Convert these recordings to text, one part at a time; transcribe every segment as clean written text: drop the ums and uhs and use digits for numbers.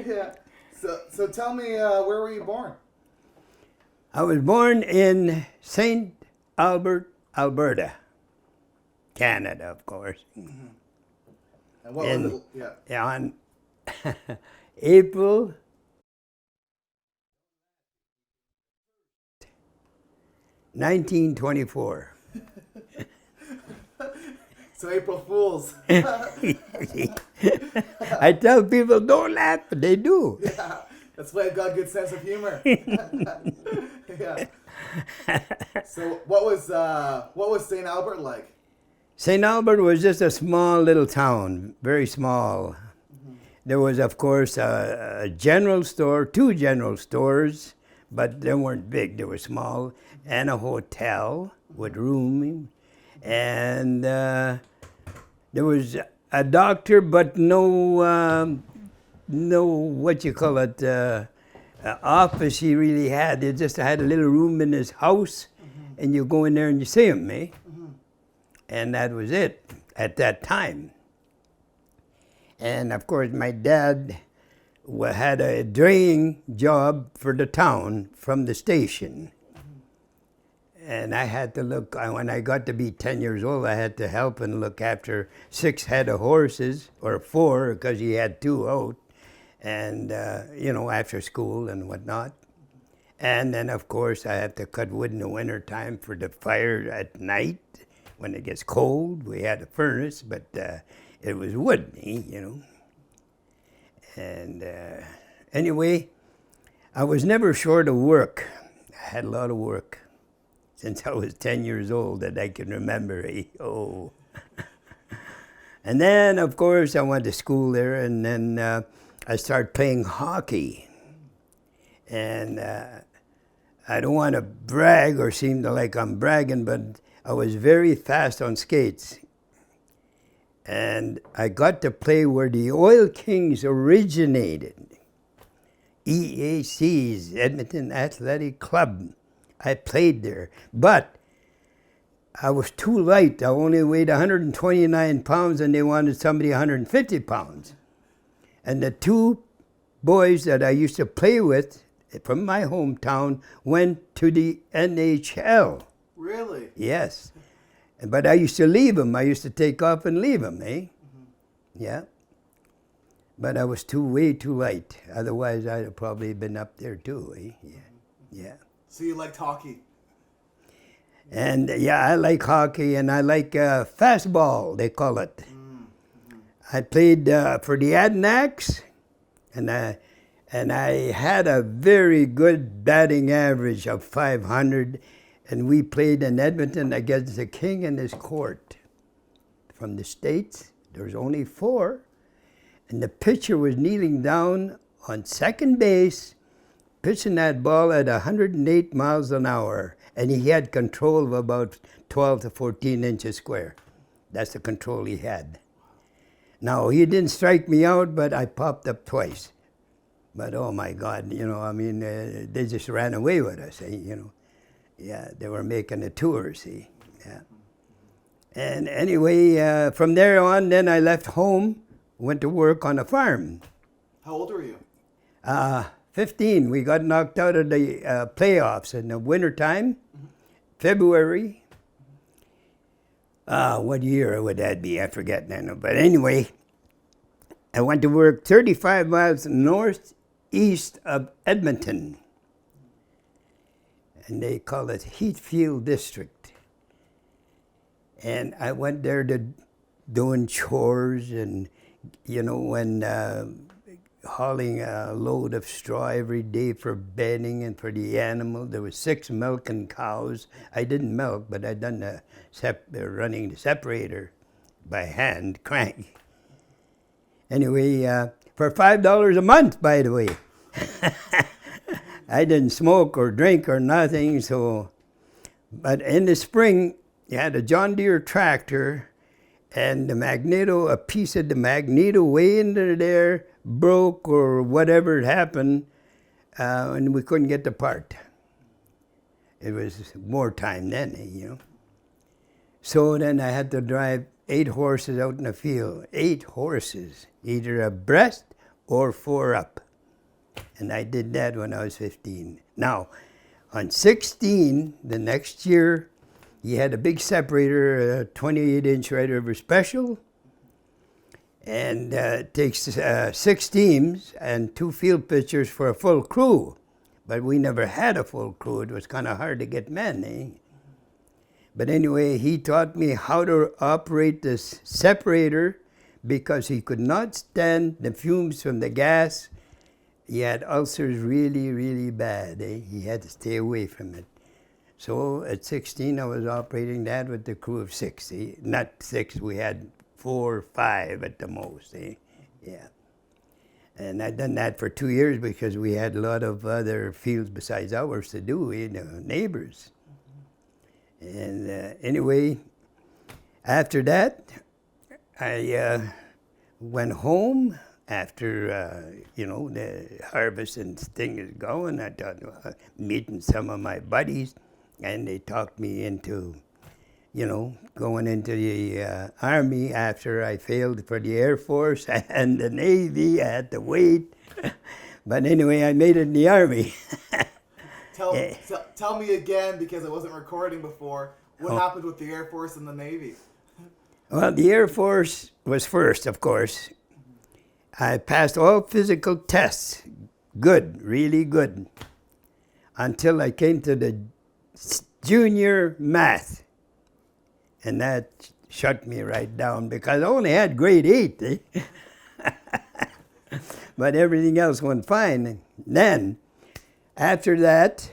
Yeah. So tell me, where were you born? I was born in St. Albert, Alberta, Canada, of course. Mm-hmm. And what was it? Yeah. On April 1924. So April Fools. I tell people don't laugh, but they do. Yeah. That's why I've got a good sense of humor. Yeah. So what was St. Albert like? St. Albert was just a small little town, very small. Mm-hmm. There was, of course, a general store, two general stores, but they weren't big, they were small, and a hotel with room. And there was a doctor, but no what you call it, office he really had. He just had a little room in his house, mm-hmm. and you go in there and you see him, eh? Mm-hmm. And that was it at that time. And of course, my dad had a draying job for the town from the station. Mm-hmm. And I had to look, when I got to be 10 years old, I had to help and look after 6 head of horses, or 4, because he had 2 out. And, after school and whatnot. And then, of course, I have to cut wood in the winter time for the fire at night. When it gets cold, we had a furnace, but it was wood, And anyway, I was never short of work. I had a lot of work since I was 10 years old that I can remember. Oh. And then, of course, I went to school there, and then I started playing hockey. And I don't want to brag or seem like I'm bragging, but I was very fast on skates. And I got to play where the Oil Kings originated. EAC's, Edmonton Athletic Club. I played there. But I was too light. I only weighed 129 pounds, and they wanted somebody 150 pounds. And the 2 boys that I used to play with from my hometown went to the NHL. Really? Yes. But I used to leave them. I used to take off and leave them, eh? Mm-hmm. Yeah. But I was way too light. Otherwise, I'd have probably been up there too, eh? Yeah. Yeah. So you liked hockey? And yeah, I like hockey, and I like fastball, they call it. Mm-hmm. I played for the Adnacks, and I had a very good batting average of 500, and we played in Edmonton against the King and his court. From the States, there was only 4, and the pitcher was kneeling down on second base, pitching that ball at 108 miles an hour, and he had control of about 12 to 14 inches square. That's the control he had. Now, he didn't strike me out, but I popped up twice. But oh my God, they just ran away with us, Yeah, they were making a tour, see. Yeah. And anyway, from there on, then I left home, went to work on a farm. How old were you? 15. We got knocked out of the playoffs in the wintertime, mm-hmm. February. What year would that be? I forget now. But anyway, I went to work 35 miles northeast of Edmonton. And they call it Heathfield District. And I went there to doing chores and, when hauling a load of straw every day for bedding and for the animal. There was 6 milking cows. I didn't milk, but I done the running the separator by hand, crank. Anyway, for $5 a month, by the way. I didn't smoke or drink or nothing, so. But in the spring, you had a John Deere tractor, and a piece of the magneto way into there broke or whatever had happened, and we couldn't get the part. It was wartime then, So then I had to drive 8 horses out in the field. 8 horses, either abreast or 4 up. And I did that when I was 15. Now, on 16, the next year, he had a big separator, a 28-inch Red River Special, and it takes 6 teams and 2 field pitchers for a full crew. But we never had a full crew. It was kind of hard to get men, eh? But anyway, he taught me how to operate this separator because he could not stand the fumes from the gas. He had ulcers really, really bad. Eh? He had to stay away from it. So at 16, I was operating that with the crew of 6. Eh? Not 6, we had 4 or 5 at the most. Eh? Yeah. And I'd done that for 2 years because we had a lot of other fields besides ours to do, you know, neighbors. And anyway, after that, I went home after, you know, the harvest and thing is going. I thought, meeting some of my buddies, and they talked me into, you know, going into the Army after I failed for the Air Force and the Navy. I had to wait. But anyway, I made it in the Army. Tell me again, because I wasn't recording before, what happened with the Air Force and the Navy? Well, the Air Force was first, of course. I passed all physical tests, good, really good, until I came to the junior math. And that shut me right down because I only had grade 8. Eh? But everything else went fine. Then, after that,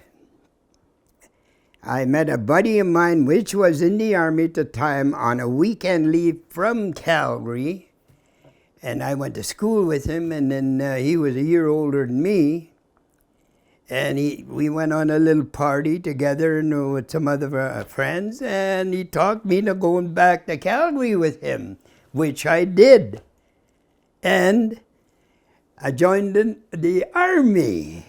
I met a buddy of mine which was in the Army at the time on a weekend leave from Calgary. And I went to school with him, and then he was a year older than me. And we went on a little party together with some other friends, and he talked me into going back to Calgary with him, which I did. And I joined the Army.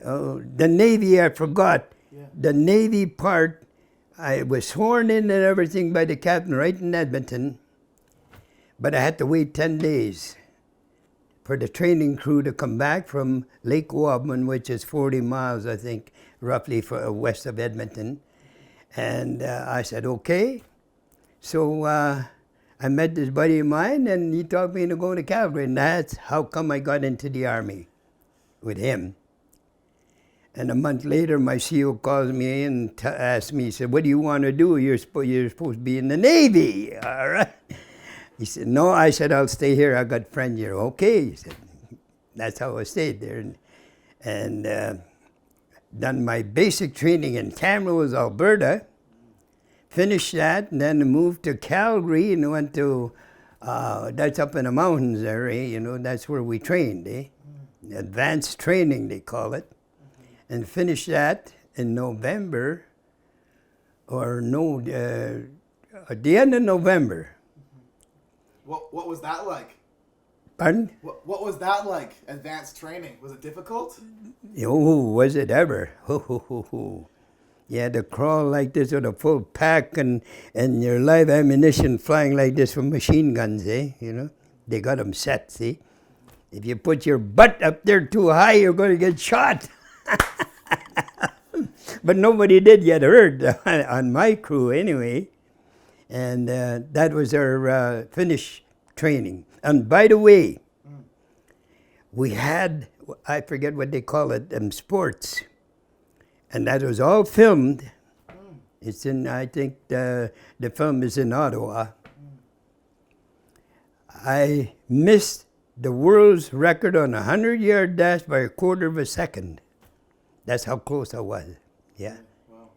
Oh, the Navy, I forgot. Yeah. The Navy part, I was sworn in and everything by the captain right in Edmonton, but I had to wait 10 days for the training crew to come back from Lake Wabman, which is 40 miles, I think, roughly west of Edmonton. And I said, okay. So I met this buddy of mine, and he taught me to go to Calgary, and that's how come I got into the Army with him. And a month later, my CO calls me and asked me, he said, what do you want to do? You're supposed to be in the Navy, all right? He said, no. I said, I'll stay here. I got friends here. Okay, he said. That's how I stayed there. And done my basic training in Canwood, Alberta. Finished that, and then moved to Calgary and went to, that's up in the mountains there, eh? You know, that's where we trained, eh? Advanced training, they call it. And finished that in November, or no, at the end of November. What was that like? Pardon? What was that like, advanced training? Was it difficult? Oh, was it ever? You had to crawl like this with a full pack and your live ammunition flying like this from machine guns, eh? You know, they got them set, see? If you put your butt up there too high, you're going to get shot. But nobody did get hurt on my crew anyway. And that was our finish training. And by the way, we had, I forget what they call it, sports. And that was all filmed. It's in, I think the film is in Ottawa. I missed the world's record on a 100-yard dash by a quarter of a second. That's how close I was, yeah. Wow.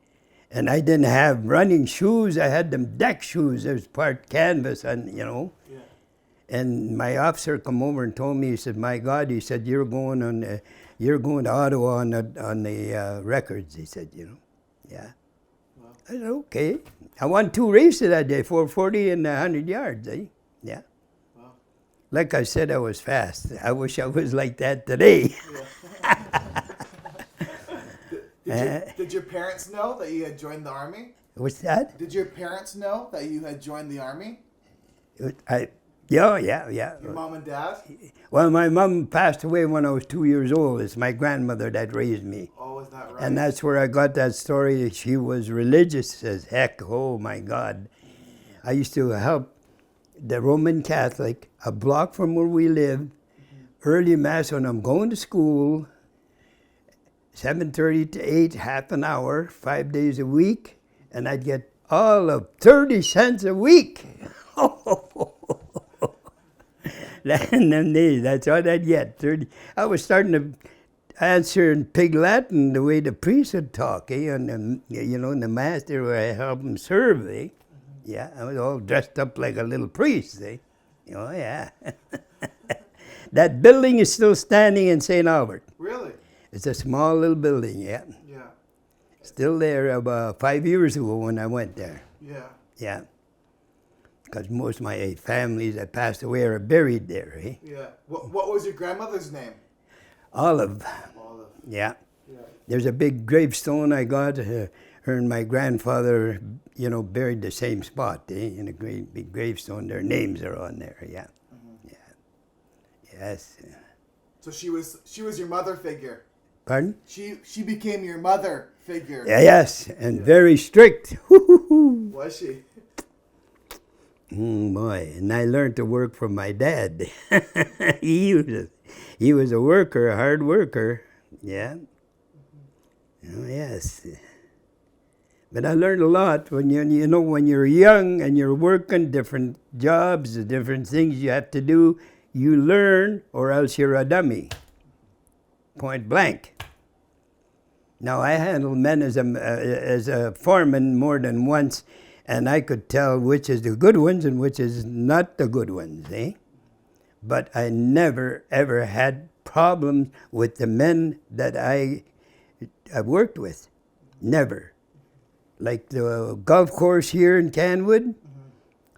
And I didn't have running shoes. I had them deck shoes. There was part canvas, and you know. Yeah. And my officer come over and told me, he said, "My God," he said, "you're going to Ottawa on the records." He said, you know, yeah. Wow. I said, okay. I won 2 races that day, 440 and 100 yards, eh? Yeah. Wow. Like I said, I was fast. I wish I was like that today. Yeah. Did your parents know that you had joined the Army? What's that? Did your parents know that you had joined the Army? Yeah, yeah, yeah. Your mom and dad? Well, my mom passed away when I was 2 years old. It's my grandmother that raised me. Oh, is that right? And that's where I got that story. She was religious as heck. Oh, my God. I used to help the Roman Catholic a block from where we live, early Mass when I'm going to school, 7:30 to 8, half an hour, 5 days a week, and I'd get all of 30 cents a week. In them days, that's all I'd get. 30. I was starting to answer in Pig Latin the way the priest would talk, and the master where I helped him serve, Yeah, I was all dressed up like a little priest, Oh, yeah. That building is still standing in St. Albert. Really? It's a small little building, yeah. Yeah. Still there about 5 years ago when I went there. Yeah. Yeah. Because most of my family that passed away are buried there, Yeah. What was your grandmother's name? Olive. Olive. Yeah. Yeah. There's a big gravestone I got. Her and my grandfather, buried the same spot, in a great big gravestone. Their names are on there, yeah. Mm-hmm. Yeah. Yes. So she was your mother figure. Pardon? She became your mother figure. Yeah, yes, and very strict. Was she? Boy, and I learned to work from my dad. He was a worker, a hard worker. Yeah. Oh, yes. But I learned a lot when when you're young and you're working different jobs, the different things you have to do, you learn or else you're a dummy. Point blank. Now I handled men as a foreman more than once, and I could tell which is the good ones and which is not the good ones, But I never ever had problems with the men that I worked with. Never. Like the golf course here in Canwood,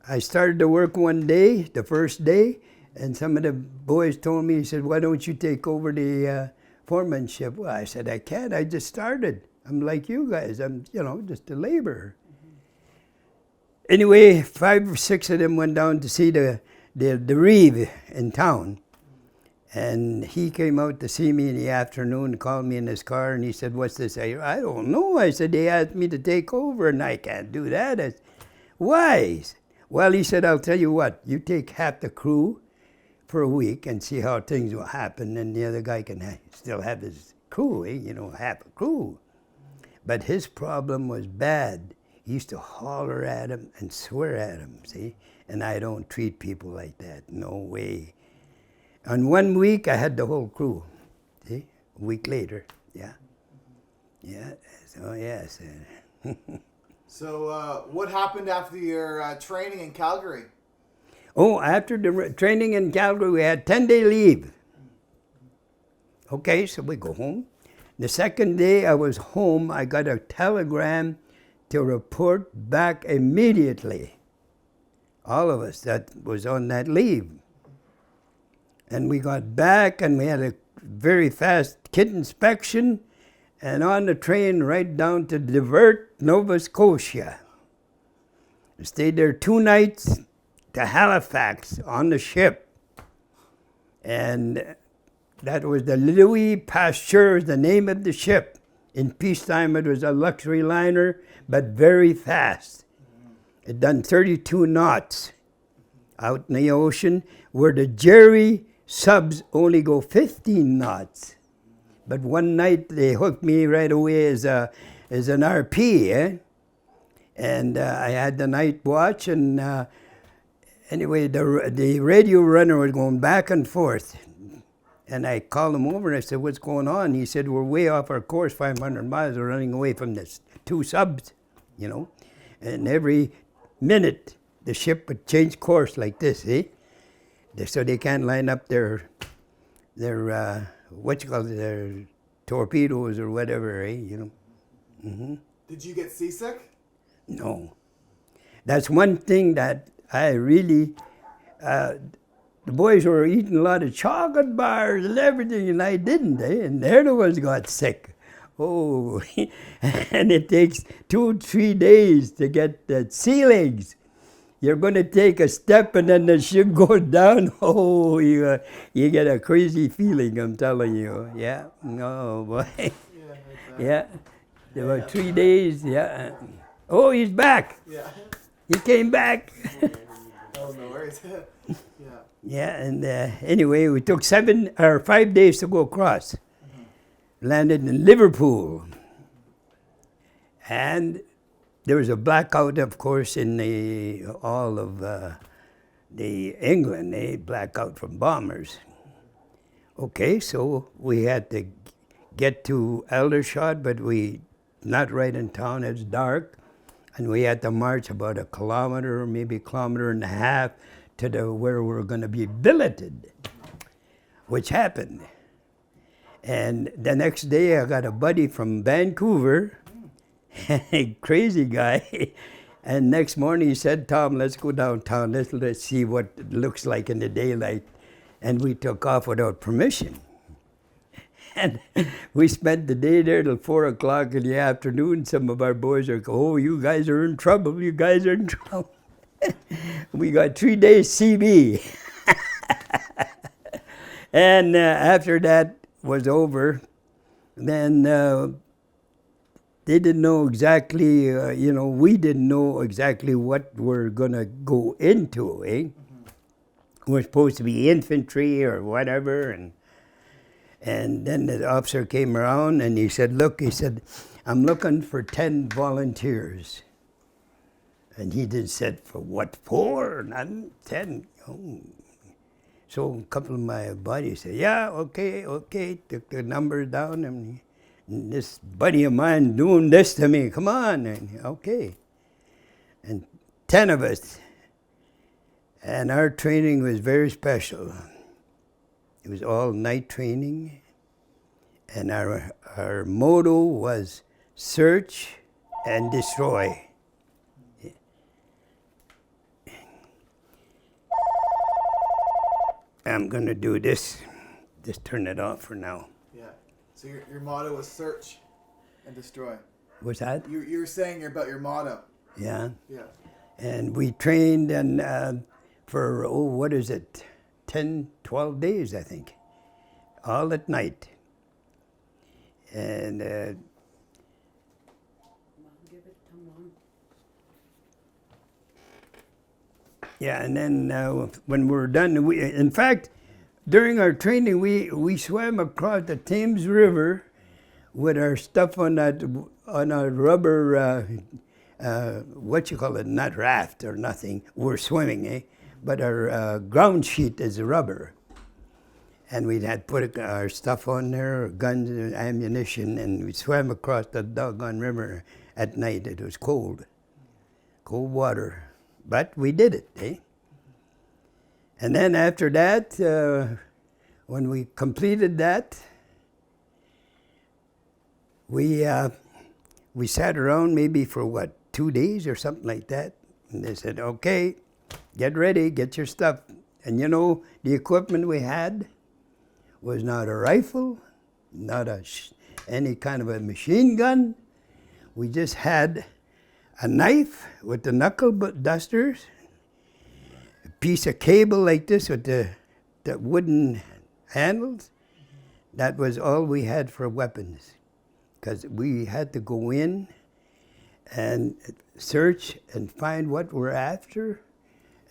I started to work one day, the first day, and some of the boys told me, he said, why don't you take over the foremanship? Well, I said, I can't, I just started. I'm like you guys, I'm, just a laborer. Anyway, 5 or 6 of them went down to see the reeve in town. And he came out to see me in the afternoon, called me in his car, and he said, what's this? I don't know. I said, they asked me to take over, and I can't do that. I said, why? Well, he said, I'll tell you what, you take half the crew for a week and see how things will happen, and the other guy can still have his crew, half a crew. But his problem was bad. He used to holler at him and swear at him, see? And I don't treat people like that, no way. On 1 week, I had the whole crew. See? A week later, yeah. Yeah, so yes. So what happened after your training in Calgary? Oh, after the training in Calgary, we had 10-day leave. Okay, so we go home. The second day I was home, I got a telegram to report back immediately. All of us that was on that leave. And we got back and we had a very fast kit inspection and on the train right down to Divert, Nova Scotia. I stayed there 2 nights to Halifax on the ship. And that was the Louis Pasteur, the name of the ship. In peacetime it was a luxury liner, but very fast. It done 32 knots out in the ocean, where the Jerry subs only go 15 knots. But one night they hooked me right away as an RP, And I had the night watch, and anyway, the radio runner was going back and forth. And I called him over and I said, what's going on? He said, we're way off our course, 500 miles. We're running away from the 2 subs, And every minute, the ship would change course like this, So they can't line up their their torpedoes or whatever, Mm-hmm. Did you get seasick? No. That's one thing that I really, the boys were eating a lot of chocolate bars and everything, and I didn't, And they're the ones got sick. Oh, and it takes 2-3 days to get the sea legs. you're going to take a step and then the ship goes down. Oh, you get a crazy feeling, I'm telling you. Yeah. Oh, boy. Yeah, exactly. Yeah. About 3 days, yeah. Oh, he's back. Yeah. He came back. Oh, no worries. Yeah. Yeah, and anyway, we took 5 days to go across. Landed in Liverpool. And there was a blackout, of course, in all of the England, blackout from bombers. Okay, so we had to get to Aldershot, but not right in town, it's dark. And we had to march about a kilometer, maybe a kilometer and a half to where we were going to be billeted, which happened. And the next day I got a buddy from Vancouver, a crazy guy. And next morning he said, Tom, let's go downtown, let's see what it looks like in the daylight. And we took off without permission. And we spent the day there till 4 o'clock in the afternoon. Some of our boys are, oh, you guys are in trouble, you guys are in trouble. We got 3 days CB. And after that was over, then they didn't know exactly, we didn't know exactly what we're going to go into, eh? We're supposed to be infantry or whatever, and then the officer came around and he said, look, I'm looking for 10 volunteers. And he did said, for what for? None, 10. Oh. So a couple of my buddies said, yeah, okay, took the numbers down, and this buddy of mine doing this to me, come on, and okay. And 10 of us. And our training was very special. It was all night training, and our motto was search and destroy. I'm going to do this. Just turn it off for now. Yeah. So your motto was search and destroy. What's that? You're saying about your motto. Yeah. Yeah. And we trained and for, 10, 12 days, I think. All at night. And yeah, and then when we were done, in fact, during our training, we swam across the Thames River with our stuff on a rubber, not raft or nothing. We're swimming, eh? But our ground sheet is rubber. And we had put our stuff on there, guns and ammunition, and we swam across the doggone river at night. It was cold water. But we did it, eh? And then after that, when we completed that, we sat around maybe for 2 days or something like that. And they said, okay, get ready, get your stuff. And the equipment we had was not a rifle, not any kind of a machine gun. We just had a knife with the knuckle dusters, a piece of cable like this with the wooden handles. That was all we had for weapons, because we had to go in and search and find what we're after.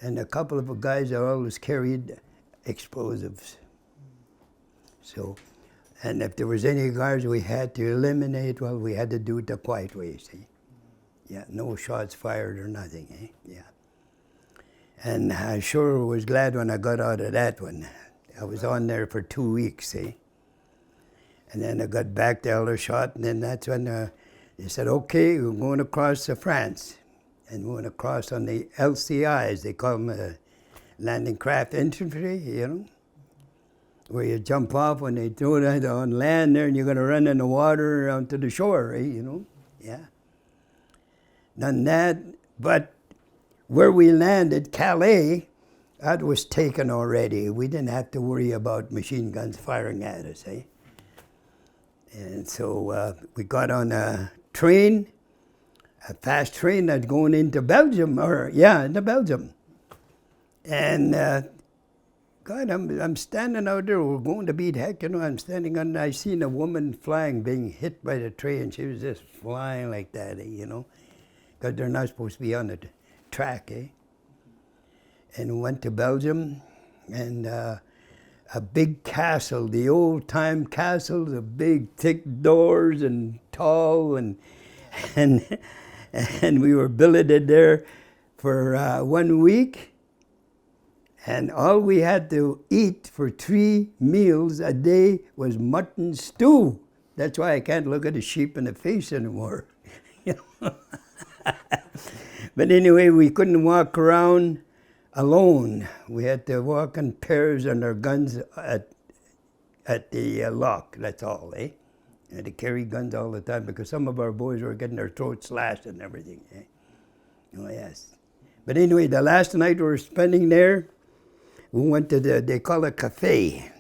And a couple of guys always carried explosives. So, and if there was any guards we had to eliminate, well, we had to do it the quiet way, see? Yeah, no shots fired or nothing, eh? Yeah. And I sure was glad when I got out of that one. I was on there for 2 weeks, see? And then I got back to Aldershot, and then that's when they said, okay, we're going across to France. And we're going to cross on the LCIs, they call them landing craft infantry, where you jump off when they throw it on land there, and you're going to run in the water onto the shore, Yeah. Done that, but where we landed, Calais, that was taken already. We didn't have to worry about machine guns firing at us, eh? And so we got on a train, a fast train that's going into Belgium, into Belgium. And God, I'm standing out there. We're going to beat heck, I'm standing on. I seen a woman flying, being hit by the train. She was just flying like that, because they're not supposed to be on the track, And we went to Belgium, and a big castle, the old-time castle, the big thick doors and tall, and we were billeted there for 1 week. And all we had to eat for 3 meals a day was mutton stew. That's why I can't look at a sheep in the face anymore. But anyway, we couldn't walk around alone. We had to walk in pairs on our guns at the lock, that's all, We had to carry guns all the time because some of our boys were getting their throats slashed and everything, Oh, yes. But anyway, the last night we were spending there, we went to they call it cafe.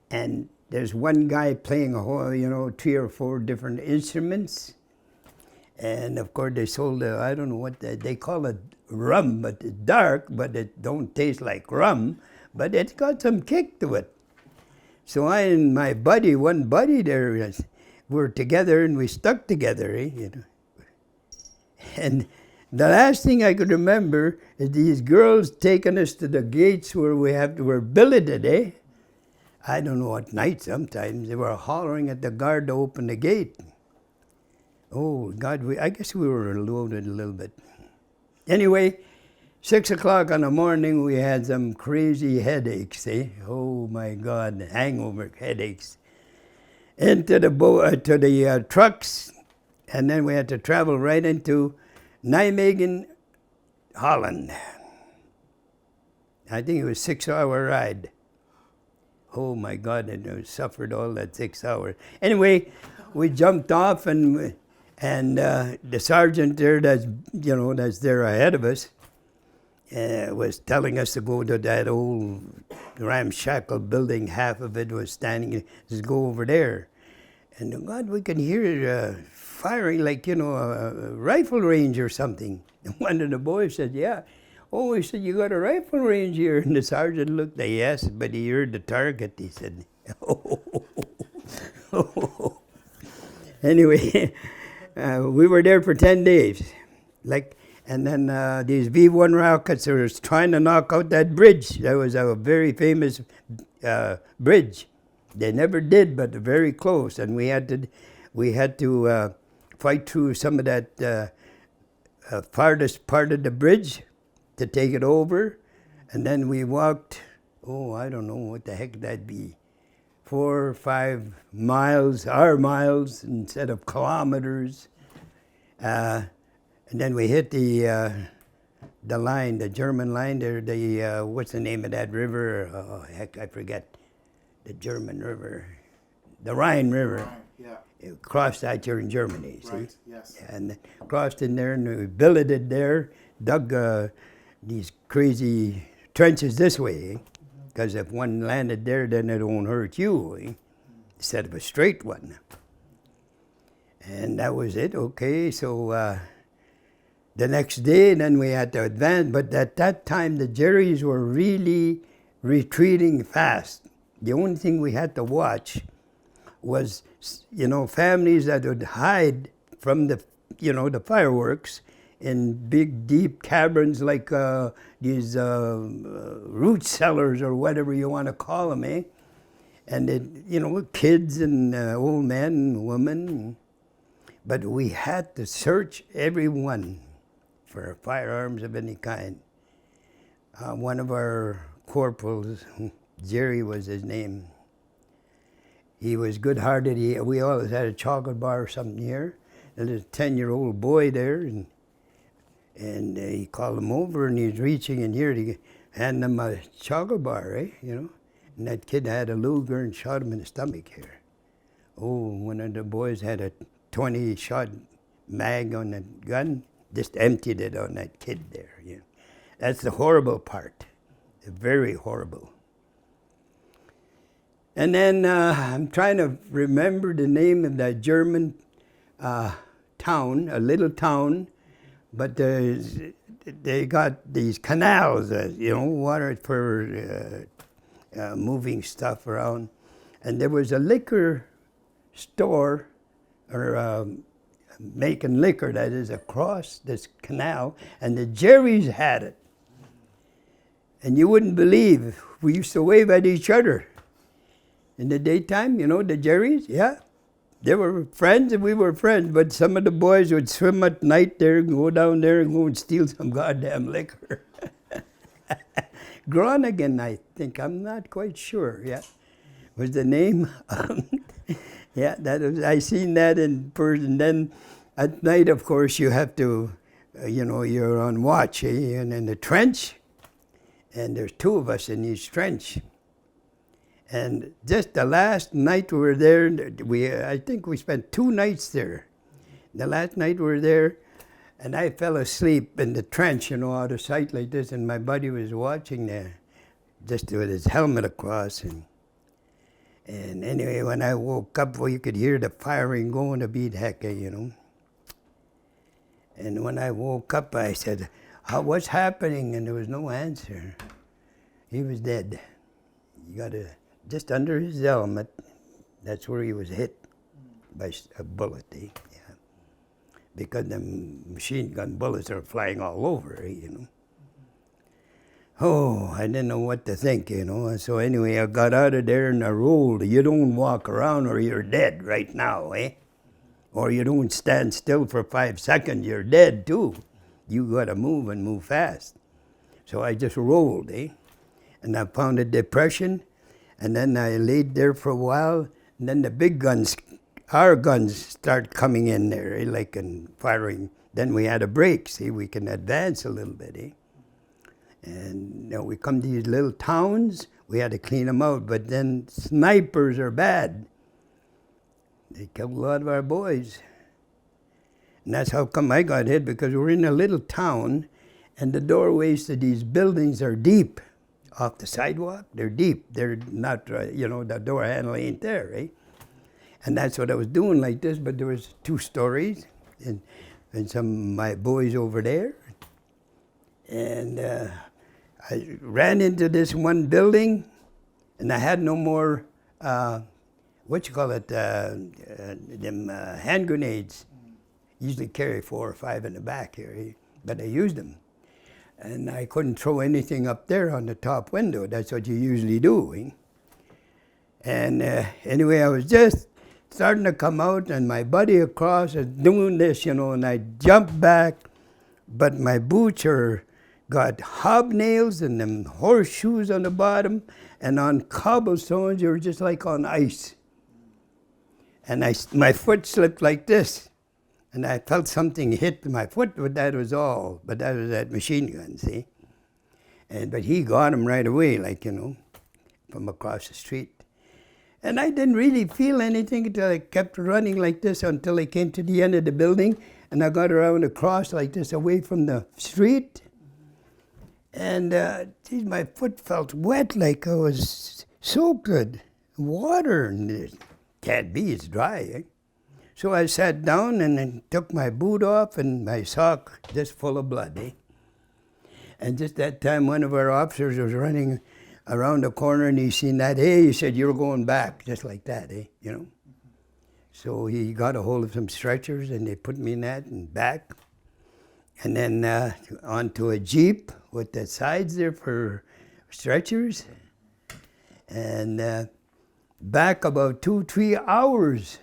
And there's one guy playing a whole, 3 or 4 different instruments. And of course they sold, I don't know what, they call it rum, but it's dark, but it don't taste like rum, but it's got some kick to it. So I and my buddy, one buddy there, were together and we stuck together, And the last thing I could remember is these girls taking us to the gates where we're billeted, I don't know what night sometimes. They were hollering at the guard to open the gate. Oh, God, I guess we were loaded a little bit. Anyway, 6 o'clock in the morning, we had some crazy headaches, Oh, my God, hangover headaches. Into the trucks, and then we had to travel right into Nijmegen, Holland. I think it was a 6-hour ride. Oh my God, and I suffered all that 6 hours. Anyway, we jumped off, and the sergeant there that's there ahead of us was telling us to go to that old ramshackle building. Half of it was standing, just go over there. And God, we can hear firing like, a rifle range or something. And one of the boys said, yeah. Oh, he said, you got a rifle range here? And the sergeant looked, yes, but he heard the target, he said. Anyway, we were there for 10 days. And then these V-1 rockets were trying to knock out that bridge. That was a very famous bridge. They never did, but very close. And we had to fight through some of that farthest part of the bridge to take it over. And then we walked, I don't know what the heck that'd be, 4 or 5 miles, our miles instead of kilometers. And then we hit the line, the German line there, what's the name of that river? Oh, heck, I forget. The German river, the Rhine River. Rhine, yeah. It crossed out here in Germany, see? Right, yes. And crossed in there, and we billeted there, dug these crazy trenches this way, because if one landed there, then it won't hurt you, instead of a straight one. And that was it, okay, so the next day, then we had to advance, but at that time, the Jerrys were really retreating fast. The only thing we had to watch was, families that would hide from the fireworks in big, deep caverns like these root cellars or whatever you want to call them, And kids and old men and women. But we had to search everyone for firearms of any kind. One of our corporals, Jerry was his name. He was good-hearted. We always had a chocolate bar or something here. And there's a 10-year-old boy there, and he called him over, and he's reaching in here to hand him a chocolate bar, And that kid had a Luger and shot him in the stomach here. Oh, one of the boys had a 20-shot mag on the gun, just emptied it on that kid there. That's the horrible part, very horrible. And then I'm trying to remember the name of that German town, a little town, but they got these canals, water for moving stuff around. And there was a liquor store, or making liquor, that is, across this canal, and the Jerry's had it. And you wouldn't believe, we used to wave at each other. In the daytime, the Jerry's, yeah. They were friends and we were friends, but some of the boys would swim at night there and go down there and go and steal some goddamn liquor. Groningen, I think, I'm not quite sure, yeah, was the name. Yeah, I seen that in person. Then at night, of course, you have to, you're on watch, and in the trench, and there's two of us in each trench. And just the last night we were there, I think we spent 2 nights there. The last night we were there, and I fell asleep in the trench, out of sight like this, and my buddy was watching there, just with his helmet across. And anyway, when I woke up, you could hear the firing going to beat heck, And when I woke up, I said, what's happening? And there was no answer. He was dead. You got to... Just under his helmet, that's where he was hit by a bullet, Yeah. Because the machine gun bullets are flying all over, Oh, I didn't know what to think, So anyway, I got out of there and I rolled. You don't walk around or you're dead right now, Or you don't stand still for 5 seconds, you're dead too. You gotta move and move fast. So I just rolled, And I found a depression. And then I laid there for a while, and then the big guns, our guns, start coming in there, and firing. Then we had a break, we can advance a little bit, And we come to these little towns, we had to clean them out, but then snipers are bad. They killed a lot of our boys. And that's how come I got hit, because we're in a little town, and the doorways to these buildings are deep. Off the sidewalk, they're deep. They're not, the door handle ain't there, And that's what I was doing like this, but there was 2 stories, and some of my boys over there. And I ran into this one building, and I had no more, hand grenades. Usually carry 4 or 5 in the back here, but I used them. And I couldn't throw anything up there on the top window. That's what you usually do. And anyway, I was just starting to come out, and my buddy across is doing this, and I jumped back, but my boots got hobnails and them horseshoes on the bottom, and on cobblestones, you were just like on ice. And my foot slipped like this. And I felt something hit my foot, but that was all. But that was that machine gun, But he got him right away, from across the street. And I didn't really feel anything until I kept running like this until I came to the end of the building. And I got around across like this, away from the street. And my foot felt wet, like I was soaked with water. And it can't be, it's dry, So I sat down and then took my boot off and my sock just full of blood, And just that time, one of our officers was running around the corner and he seen that, he said, you're going back, just like that, So he got a hold of some stretchers and they put me in that and back. And then onto a Jeep with the sides there for stretchers. And back about 2-3 hours.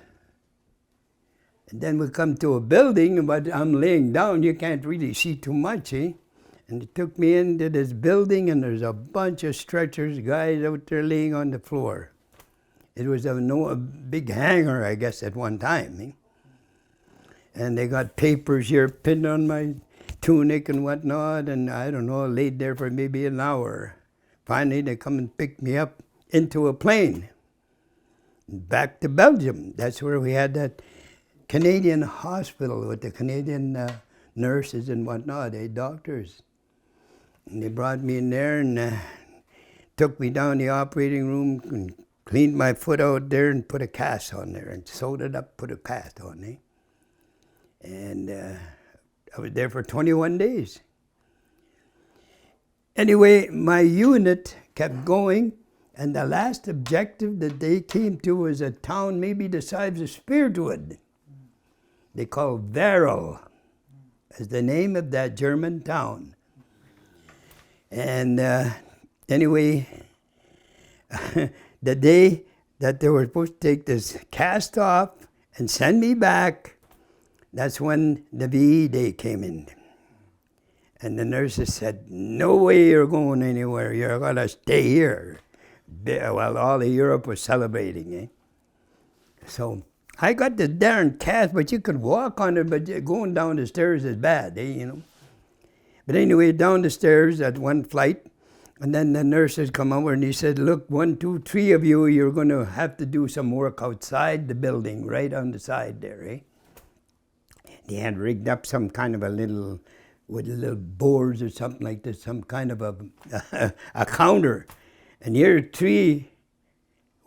And then we come to a building, but I'm laying down, you can't really see too much, And it took me into this building, and there's a bunch of stretchers, guys out there laying on the floor. It was a big hangar, I guess, at one time, And they got papers here pinned on my tunic and whatnot, and I don't know, laid there for maybe an hour. Finally, they come and pick me up into a plane, back to Belgium. That's where we had that Canadian hospital with the Canadian nurses and whatnot, doctors. And they brought me in there and took me down the operating room and cleaned my foot out there and put a cast on there and sewed it up, put a cast on, And I was there for 21 days. Anyway, my unit kept going, and the last objective that they came to was a town maybe the size of Spiritwood. They called Varel, as the name of that German town. And anyway, the day that they were supposed to take this cast off and send me back, that's when the VE day came in. And the nurses said, no way you're going anywhere, you're gonna stay here. Well, all of Europe was celebrating, eh? So I got the darn cast, but you could walk on it, but going down the stairs is bad, eh, But anyway, down the stairs at one flight, and then the nurses come over and he said, look, 1, 2, 3 of you, you're going to have to do some work outside the building, right on the side there, eh? They had rigged up some kind of a little, with little boards or something like this, some kind of a counter. And here are 3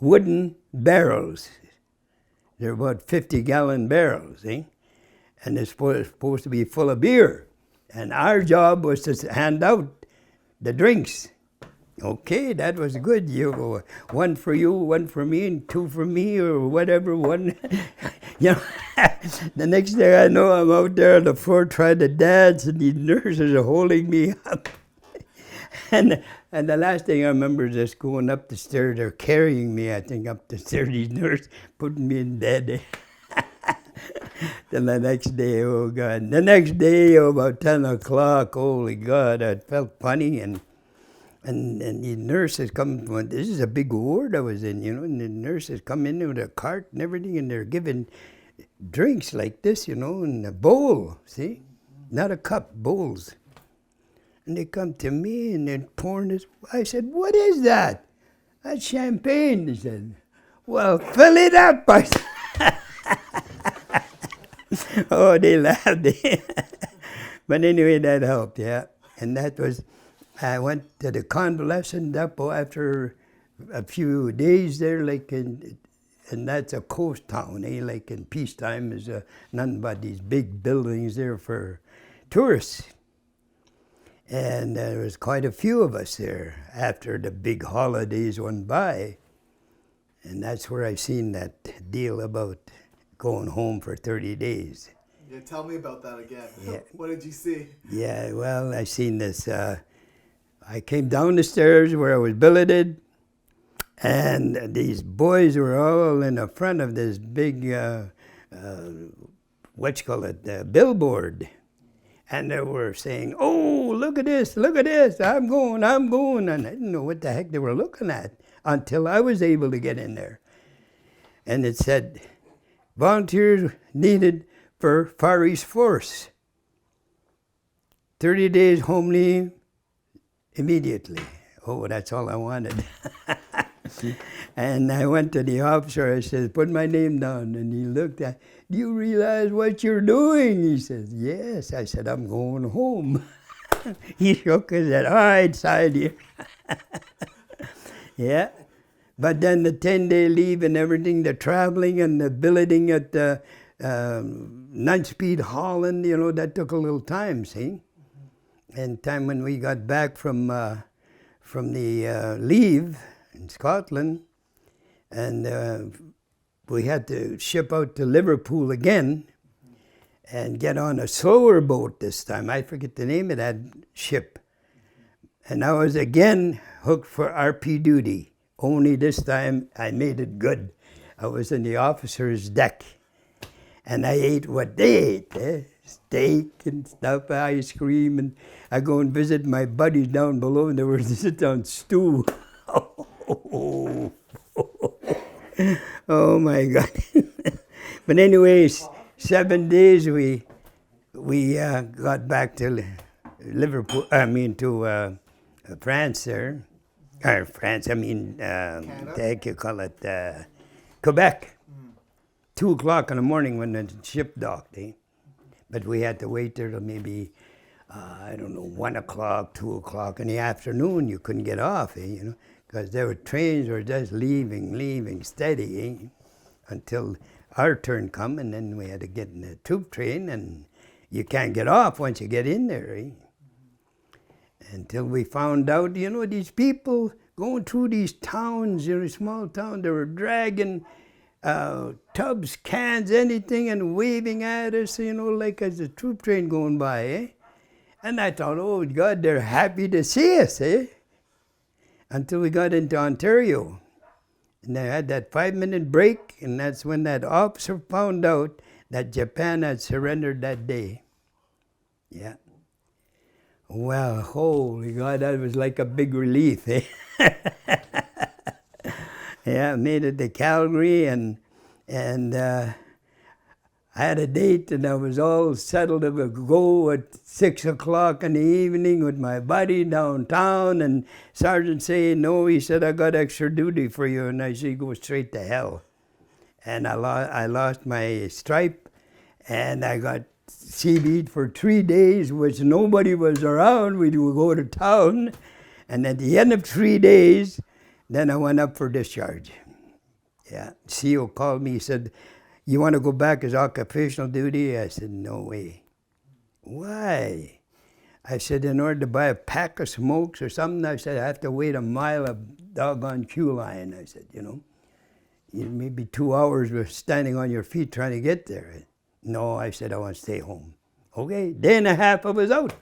wooden barrels. They're about 50-gallon barrels, eh? And they're supposed to be full of beer. And our job was to hand out the drinks. Okay, that was good. You, 1 for you, 1 for me, and 2 for me, or whatever. One, The next thing I know, I'm out there on the floor trying to dance, and these nurses are holding me up. And the last thing I remember is just going up the stairs. They're carrying me, I think, up the stairs. These nurses putting me in bed. Then the next day, oh God. The next day, about 10 o'clock, holy God, I felt funny. And the nurses come, this is a big ward I was in, and the nurses come in with a cart and everything, and they're giving drinks like this, in a bowl, see? Not a cup, bowls. And they come to me and they're pouring this. I said, what is that? That's champagne, they said. Well, fill it up, I said. Oh, they laughed. But anyway, that helped, yeah. And that was, I went to the convalescent depot after a few days there, and that's a coast town, eh? Like in peacetime, there's none but these big buildings there for tourists. And there was quite a few of us there after the big holidays went by. And that's where I seen that deal about going home for 30 days. Yeah, tell me about that again. Yeah. What did you see? Yeah, well, I seen this. I came down the stairs where I was billeted, and these boys were all in the front of this big, billboard. And they were saying, oh, look at this, I'm going. And I didn't know what the heck they were looking at until I was able to get in there. And it said, volunteers needed for Far East Force. 30 days home leave immediately. Oh, that's all I wanted. And I went to the officer, I said, put my name down. And he looked at, do you realize what you're doing? He says, yes. I said, I'm going home. He shook his head, all right, side here. Yeah. But then the 10-day leave and everything, the traveling and the billeting at the Nightspeed Holland, that took a little time, see? And time when we got back from the leave in Scotland, and we had to ship out to Liverpool again and get on a slower boat this time. I forget the name of that ship. And I was again hooked for RP duty. Only this time I made it good. I was in the officer's deck. And I ate what they ate, steak and stuff, ice cream. And I go and visit my buddies down below, and they were sitting on stew. Oh my God. But anyways, 7 days we got back to Liverpool, to France there. France, heck you call it, Quebec. 2 o'clock in the morning when the ship docked, eh? But we had to wait there till maybe, 1 o'clock, 2 o'clock in the afternoon. You couldn't get off, because trains were just leaving steady, eh? until our turn come, and then we had to get in the troop train, and you can't get off once you get in there, eh? Until we found out, you know, these people going through these towns, you know, small towns, they were dragging tubs, cans, anything, and waving at us, you know, like as a troop train going by, eh? And I thought, oh God, they're happy to see us, eh? Until we got into Ontario. And they had that 5-minute break, and that's when that officer found out that Japan had surrendered that day. Yeah. Well, holy God, that was like a big relief, eh? Yeah, I made it to Calgary, and I had a date, and I was all settled to go at 6 o'clock in the evening with my buddy downtown, and Sergeant saying, no, he said, I got extra duty for you, and I said, go straight to hell. And I lost my stripe, and I got CB'd for 3 days, which nobody was around. We would go to town, and at the end of 3 days, then I went up for discharge. Yeah, CO called me, he said, you want to go back as occupational duty? I said, no way. Why? I said, in order to buy a pack of smokes or something, I said, I have to wait a mile of doggone queue line. I said, you know, maybe 2 hours of standing on your feet trying to get there. No, I said, I want to stay home. Okay, day and a half I was out.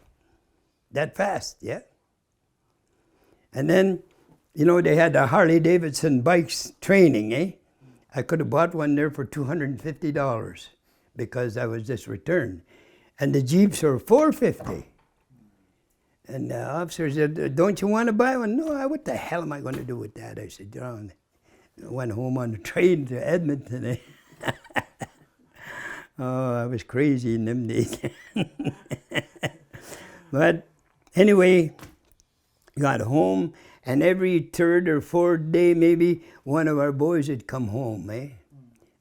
That fast, yeah. And then, you know, they had the Harley-Davidson bikes training, eh? I could have bought one there for $250 because I was just returned. And the Jeeps were $450. And the officer said, don't you want to buy one? No, what the hell am I going to do with that? I said, John, I went home on the train to Edmonton. Eh? Oh, I was crazy in them days. But anyway, got home, and every third or fourth day, maybe, one of our boys would come home, eh?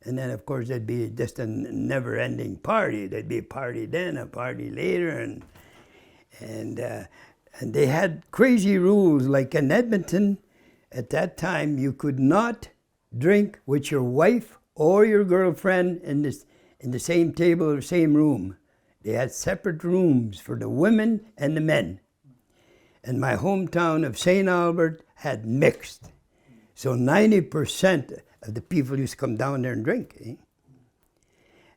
And then, of course, there'd be just a never-ending party. There'd be a party then, a party later, and they had crazy rules. Like in Edmonton, at that time, you could not drink with your wife or your girlfriend in the same table or same room. They had separate rooms for the women and the men. And my hometown of St. Albert had mixed. So 90% of the people used to come down there and drink. Eh?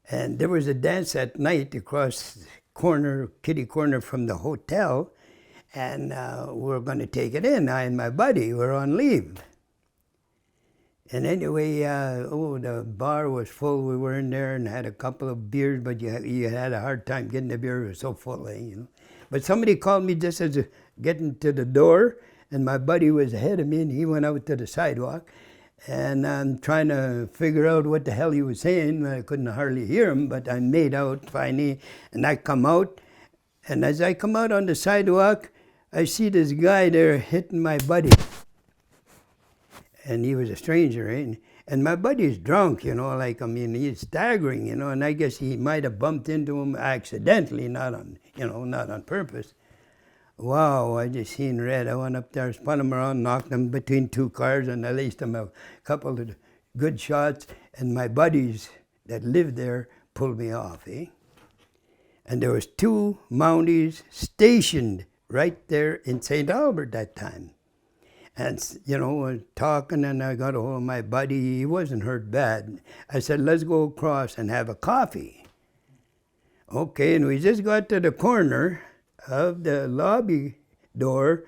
And there was a dance at night across the corner, kitty corner from the hotel, and we were going to take it in. I and my buddy were on leave. And anyway, the bar was full. We were in there and had a couple of beers, but you had a hard time getting the beer. It was so full, eh, you know. But somebody called me just as getting to the door, and my buddy was ahead of me, and he went out to the sidewalk. And I'm trying to figure out what the hell he was saying. I couldn't hardly hear him, but I made out finally. And I come out, and as I come out on the sidewalk, I see this guy there hitting my buddy. And he was a stranger, eh? And my buddy's drunk, you know, like, I mean, he's staggering, you know, and I guess he might have bumped into him accidentally, not on purpose. Wow, I just seen red. I went up there, spun him around, knocked him between two cars, and I laced him a couple of good shots, and my buddies that lived there pulled me off, eh? And there was 2 Mounties stationed right there in St. Albert that time. And, you know, talking, and I got a hold of my buddy. He wasn't hurt bad. I said, let's go across and have a coffee. Okay, and we just got to the corner of the lobby door,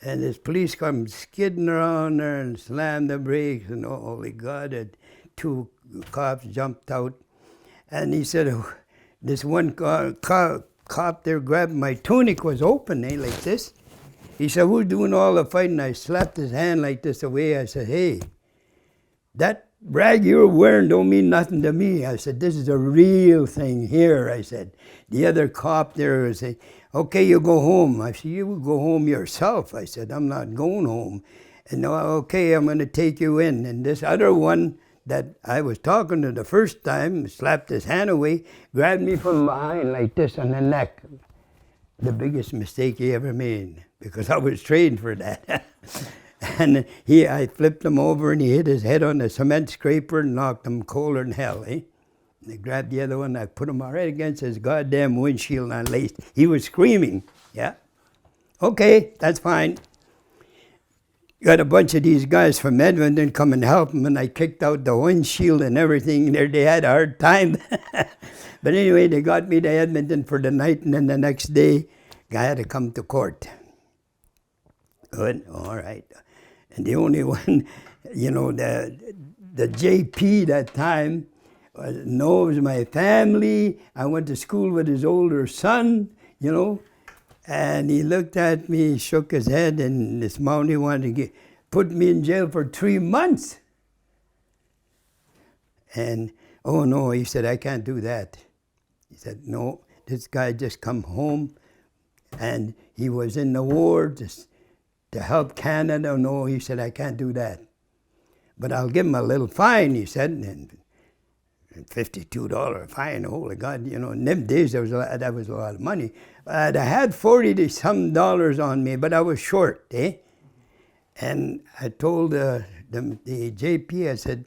and this police come skidding around there and slammed the brakes, and oh, holy God, 2 cops jumped out. And he said, oh, this one cop there grabbed my tunic, was open, eh, like this. He said, who's doing all the fighting? I slapped his hand like this away. I said, hey, that rag you're wearing don't mean nothing to me. I said, this is a real thing here, I said. The other cop there was saying, okay, you go home. I said, you go home yourself. I said, I'm not going home. And okay, I'm going to take you in. And this other one that I was talking to the first time slapped his hand away, grabbed me from behind like this on the neck. The biggest mistake he ever made, because I was trained for that. And I flipped him over and he hit his head on the cement scraper and knocked him colder than hell, eh? And I grabbed the other one, I put him right against his goddamn windshield and I laced. He was screaming, yeah. Okay, that's fine. Got a bunch of these guys from Edmonton come and help him, and I kicked out the windshield and everything. They had a hard time. But anyway, they got me to Edmonton for the night, and then the next day, I had to come to court. Good, all right. And the only one, you know, the JP that time knows my family. I went to school with his older son, you know. And he looked at me, shook his head, and this Mountie wanted to put me in jail for 3 months. And, oh no, he said, I can't do that. He said, no, this guy just come home, and he was in the war to help Canada. No, he said, I can't do that. But I'll give him a little fine, he said, and $52 fine, holy God, you know, in them days that was a lot of money. I had $40-some on me, but I was short, eh? And I told the JP, I said,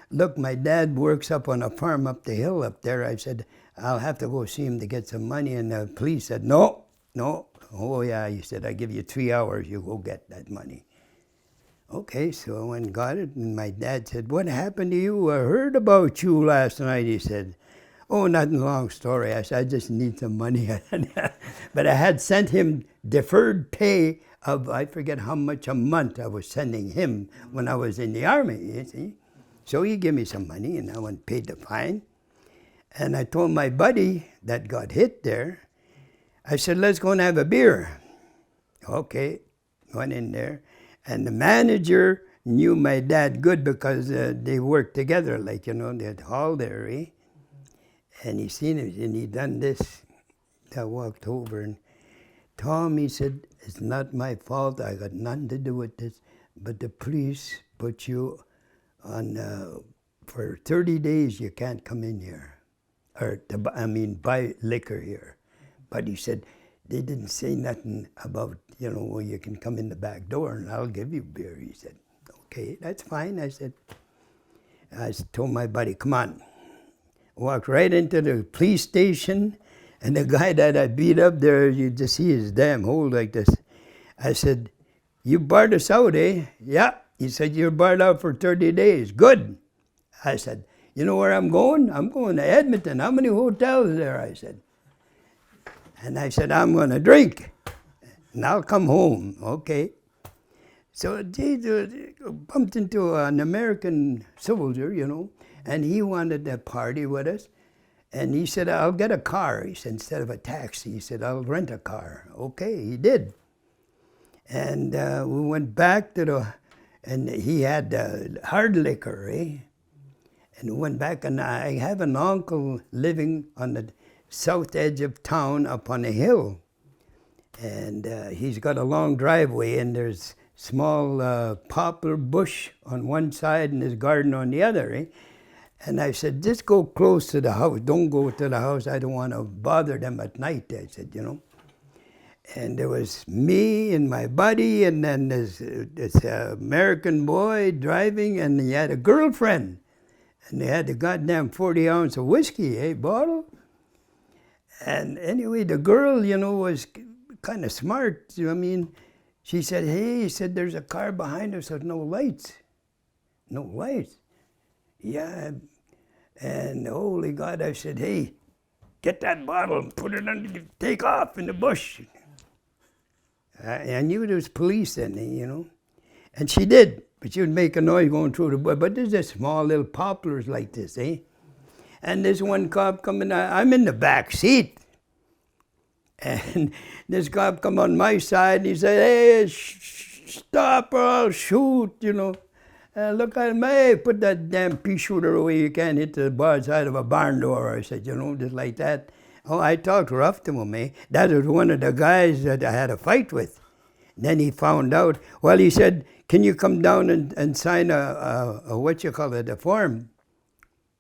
look, my dad works up on a farm up the hill up there. I said, I'll have to go see him to get some money. And the police said, no. Oh yeah, he said, I give you 3 hours, you go get that money. Okay, so I went and got it, and my dad said, what happened to you? I heard about you last night, he said. Oh, nothing, long story. I said, I just need some money. But I had sent him deferred pay of, I forget how much a month I was sending him when I was in the army, you see. So he gave me some money, and I went and paid the fine. And I told my buddy that got hit there, I said, let's go and have a beer. Okay, went in there. And the manager knew my dad good because they worked together, like, you know, they'd haul there, eh? And he seen it, and he done this. I walked over, and Tom, he said, it's not my fault, I got nothing to do with this, but the police put you on, for 30 days you can't come in here, or buy liquor here. But he said, they didn't say nothing about, you know, well, you can come in the back door and I'll give you beer. He said, okay, that's fine. I told my buddy, come on. Walked right into the police station, and the guy that I beat up there, you just see his damn hole like this. I said, you barred us out, eh? Yeah. He said, you're barred out for 30 days. Good. I said, you know where I'm going? I'm going to Edmonton. How many hotels are there? I said. And I said, I'm going to drink, and I'll come home. Okay. So I bumped into an American soldier, you know, and he wanted to party with us. And he said, I'll get a car. He said, instead of a taxi, he said, I'll rent a car. Okay, he did. And we went back to and he had hard liquor, eh? And we went back, and I have an uncle living on the south edge of town up on a hill. And he's got a long driveway, and there's small poplar bush on one side and his garden on the other, eh? And I said, just go close to the house. Don't go to the house. I don't want to bother them at night, I said, you know. And there was me and my buddy, and then this American boy driving, and he had a girlfriend. And they had the goddamn 40 ounce of whiskey, eh, bottle. And anyway, the girl, you know, was kind of smart. I mean, she said, hey, he said, there's a car behind us with no lights. No lights? Yeah. And holy God, I said, hey, get that bottle and put it under, take off in the bush. I knew there was police in there, you know. And she did, but she would make a noise going through the bush. But there's just small little poplars like this, eh? And this one cop coming, I'm in the back seat. And this cop come on my side, and he said, hey, stop or I'll shoot, you know. Look at him, hey, put that damn pea shooter away, you can't hit the side of a barn door. I said, you know, just like that. Oh, I talked rough to him, eh? That was one of the guys that I had a fight with. Then he found out, well, he said, can you come down and sign a form?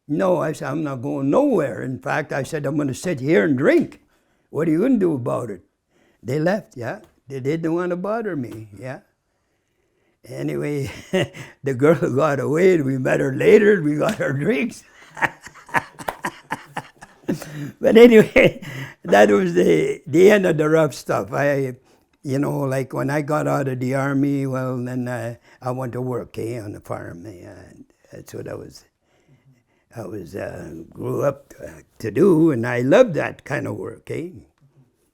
No, I said, I'm not going nowhere. In fact, I said, I'm going to sit here and drink. What are you going to do about it? They left, yeah. They didn't want to bother me, yeah. Anyway, the girl got away, and we met her later, and we got our drinks. But anyway, that was the end of the rough stuff. Like when I got out of the army, well, then I went to work on the farm. That's what I grew up to do, and I loved that kind of work.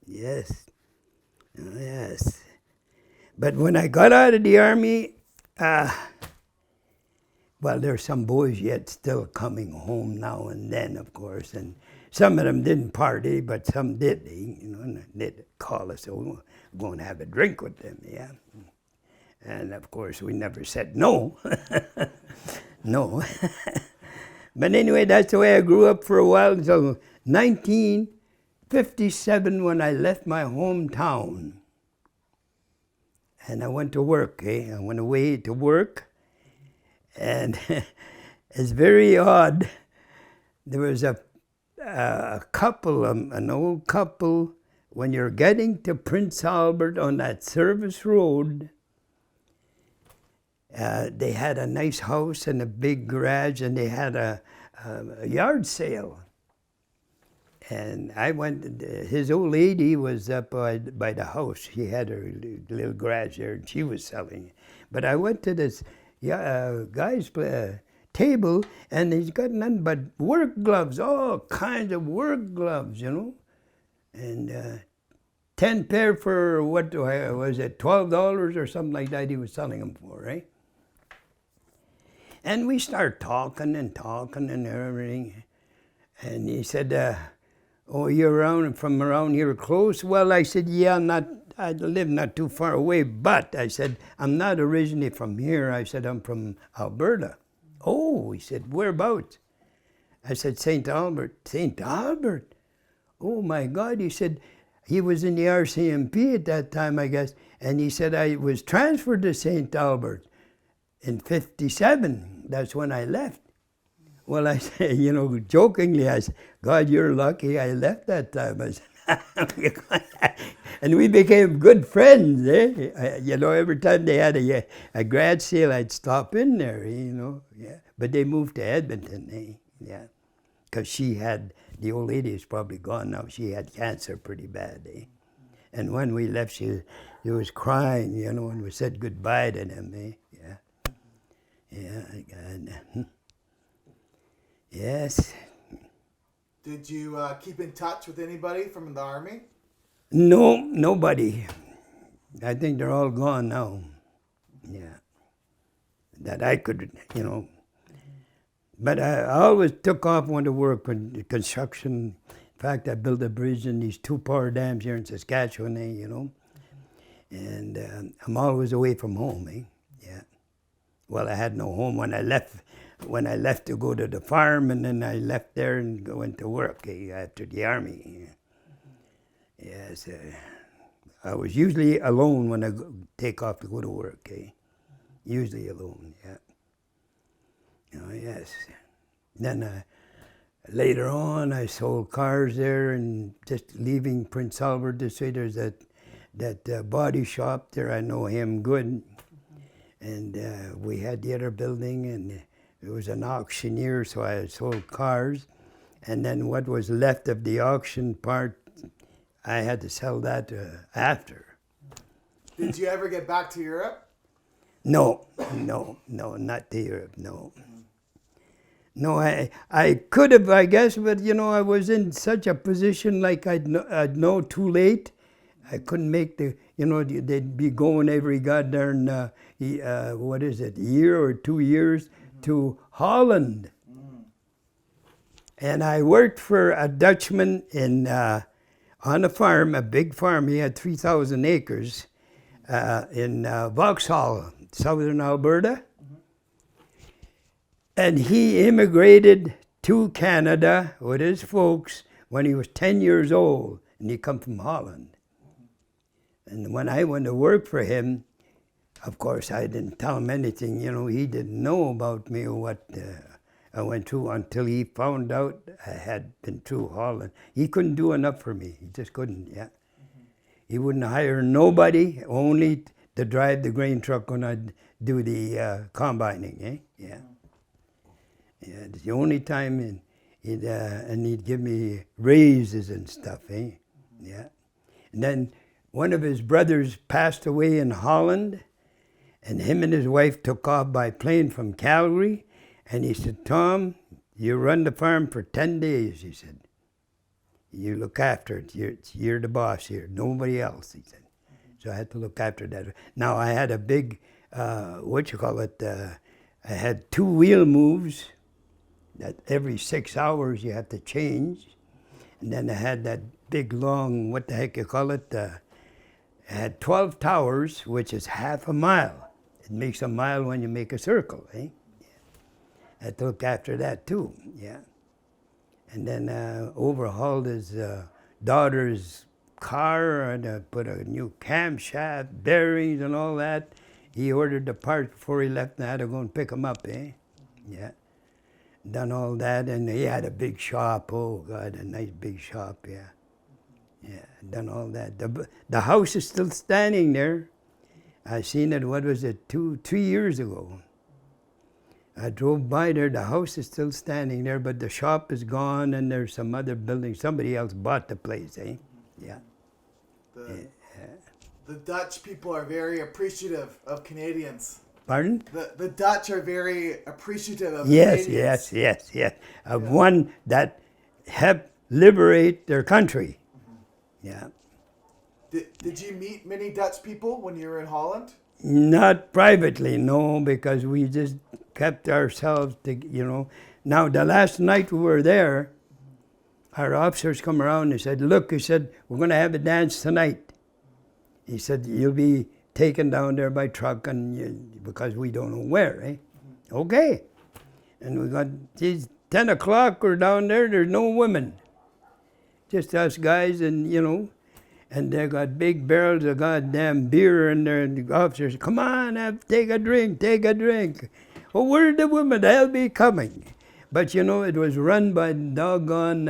Yes, yes. But when I got out of the army, well, there's some boys yet still coming home now and then, of course, and some of them didn't party, but some did. And they'd call us, so we're going to have a drink with them, yeah. And of course, we never said no. No. But anyway, that's the way I grew up for a while until 1957 when I left my hometown. And I went to work, I went away to work. And it's very odd. There was a couple, an old couple, when you're getting to Prince Albert on that service road, they had a nice house and a big garage, and they had a yard sale. And I went, his old lady was up by the house. She had her little garage there, and she was selling it. But I went to this guy's table, and he's got nothing but work gloves, all kinds of work gloves, And 10 pair for, what was it, $12 or something like that he was selling them for, right? And we started talking and everything. And he said, oh, you're from around here close? Well, I said, yeah, I live not too far away, but I said, I'm not originally from here. I said, I'm from Alberta. Oh, he said, whereabouts? I said, St. Albert. St. Albert? Oh, my God. He said, he was in the RCMP at that time, I guess, and he said, I was transferred to St. Albert in 57. That's when I left. Well, I said, jokingly, I said, God, you're lucky I left that time. I said, and we became good friends, every time they had a grad sale, I'd stop in there, yeah. But they moved to Edmonton, yeah. Because the old lady is probably gone now, she had cancer pretty bad, And when we left, she was crying, and we said goodbye to them, yeah. Yeah, God. Yes. Did you keep in touch with anybody from the army? No, nobody. I think they're all gone now. Yeah. That I could, But I always took off, went to work with construction. In fact, I built a bridge in these 2 power dams here in Saskatchewan, And I'm always away from home, Yeah. Well, I had no home when I left. When I left to go to the farm, and then I left there and went to work after the army. Yes, I was usually alone when I take off to go to work. Usually alone, yeah. Oh, yes. Then later on, I sold cars there, and just leaving Prince Albert this way, there's that body shop there. I know him good, and we had the other building, and it was an auctioneer, so I sold cars. And then what was left of the auction part, I had to sell that after. Did you ever get back to Europe? No, not to Europe, no. No, I could have, I guess, but I was in such a position like I'd know too late. I couldn't make they'd be going every goddamn, year or 2 years to Holland. And I worked for a Dutchman on a farm, a big farm. He had 3,000 acres in Vauxhall, southern Alberta. And he immigrated to Canada with his folks when he was 10 years old, and he come from Holland. And when I went to work for him, of course, I didn't tell him anything. He didn't know about me or what I went through until he found out I had been through Holland. He couldn't do enough for me. He just couldn't, yeah. He wouldn't hire nobody, only to drive the grain truck when I'd do the combining, eh? Yeah. Yeah, it's the only time, and he'd give me raises and stuff, eh? Yeah. And then one of his brothers passed away in Holland, and him and his wife took off by plane from Calgary, and he said, Tom, you run the farm for 10 days, he said. You look after it. You're the boss here, nobody else, he said. So I had to look after that. Now I had a big, I had 2 wheel moves that every 6 hours you had to change. And then I had that big long, what the heck you call it? I had 12 towers, which is half a mile. It makes a mile when you make a circle, eh? Yeah. I had to look after that too, yeah. And then overhauled his daughter's car, and put a new camshaft, bearings and all that. He ordered the parts before he left, and I had to go and pick them up, eh? Yeah. Done all that, and he had a big shop. Oh God, a nice big shop, yeah. Yeah, done all that. The house is still standing there. I seen it, what was it, 3 years ago. I drove by there, the house is still standing there, but the shop is gone, and there's some other building. Somebody else bought the place, eh? Yeah. The Dutch people are very appreciative of Canadians. Pardon? The Dutch are very appreciative of Yes, Canadians. yes. Of one that helped liberate their country. Yeah. Did you meet many Dutch people when you were in Holland? Not privately, no, because we just kept ourselves to, Now, the last night we were there, our officers come around and said, look, he said, we're going to have a dance tonight. He said, you'll be taken down there by truck, and because we don't know where, eh? Okay. And we got, 10 o'clock, we're down there's no women. Just us guys, and and they got big barrels of goddamn beer, and the officers, come on, take a drink. Oh, where's the women? They'll be coming. But it was run by doggone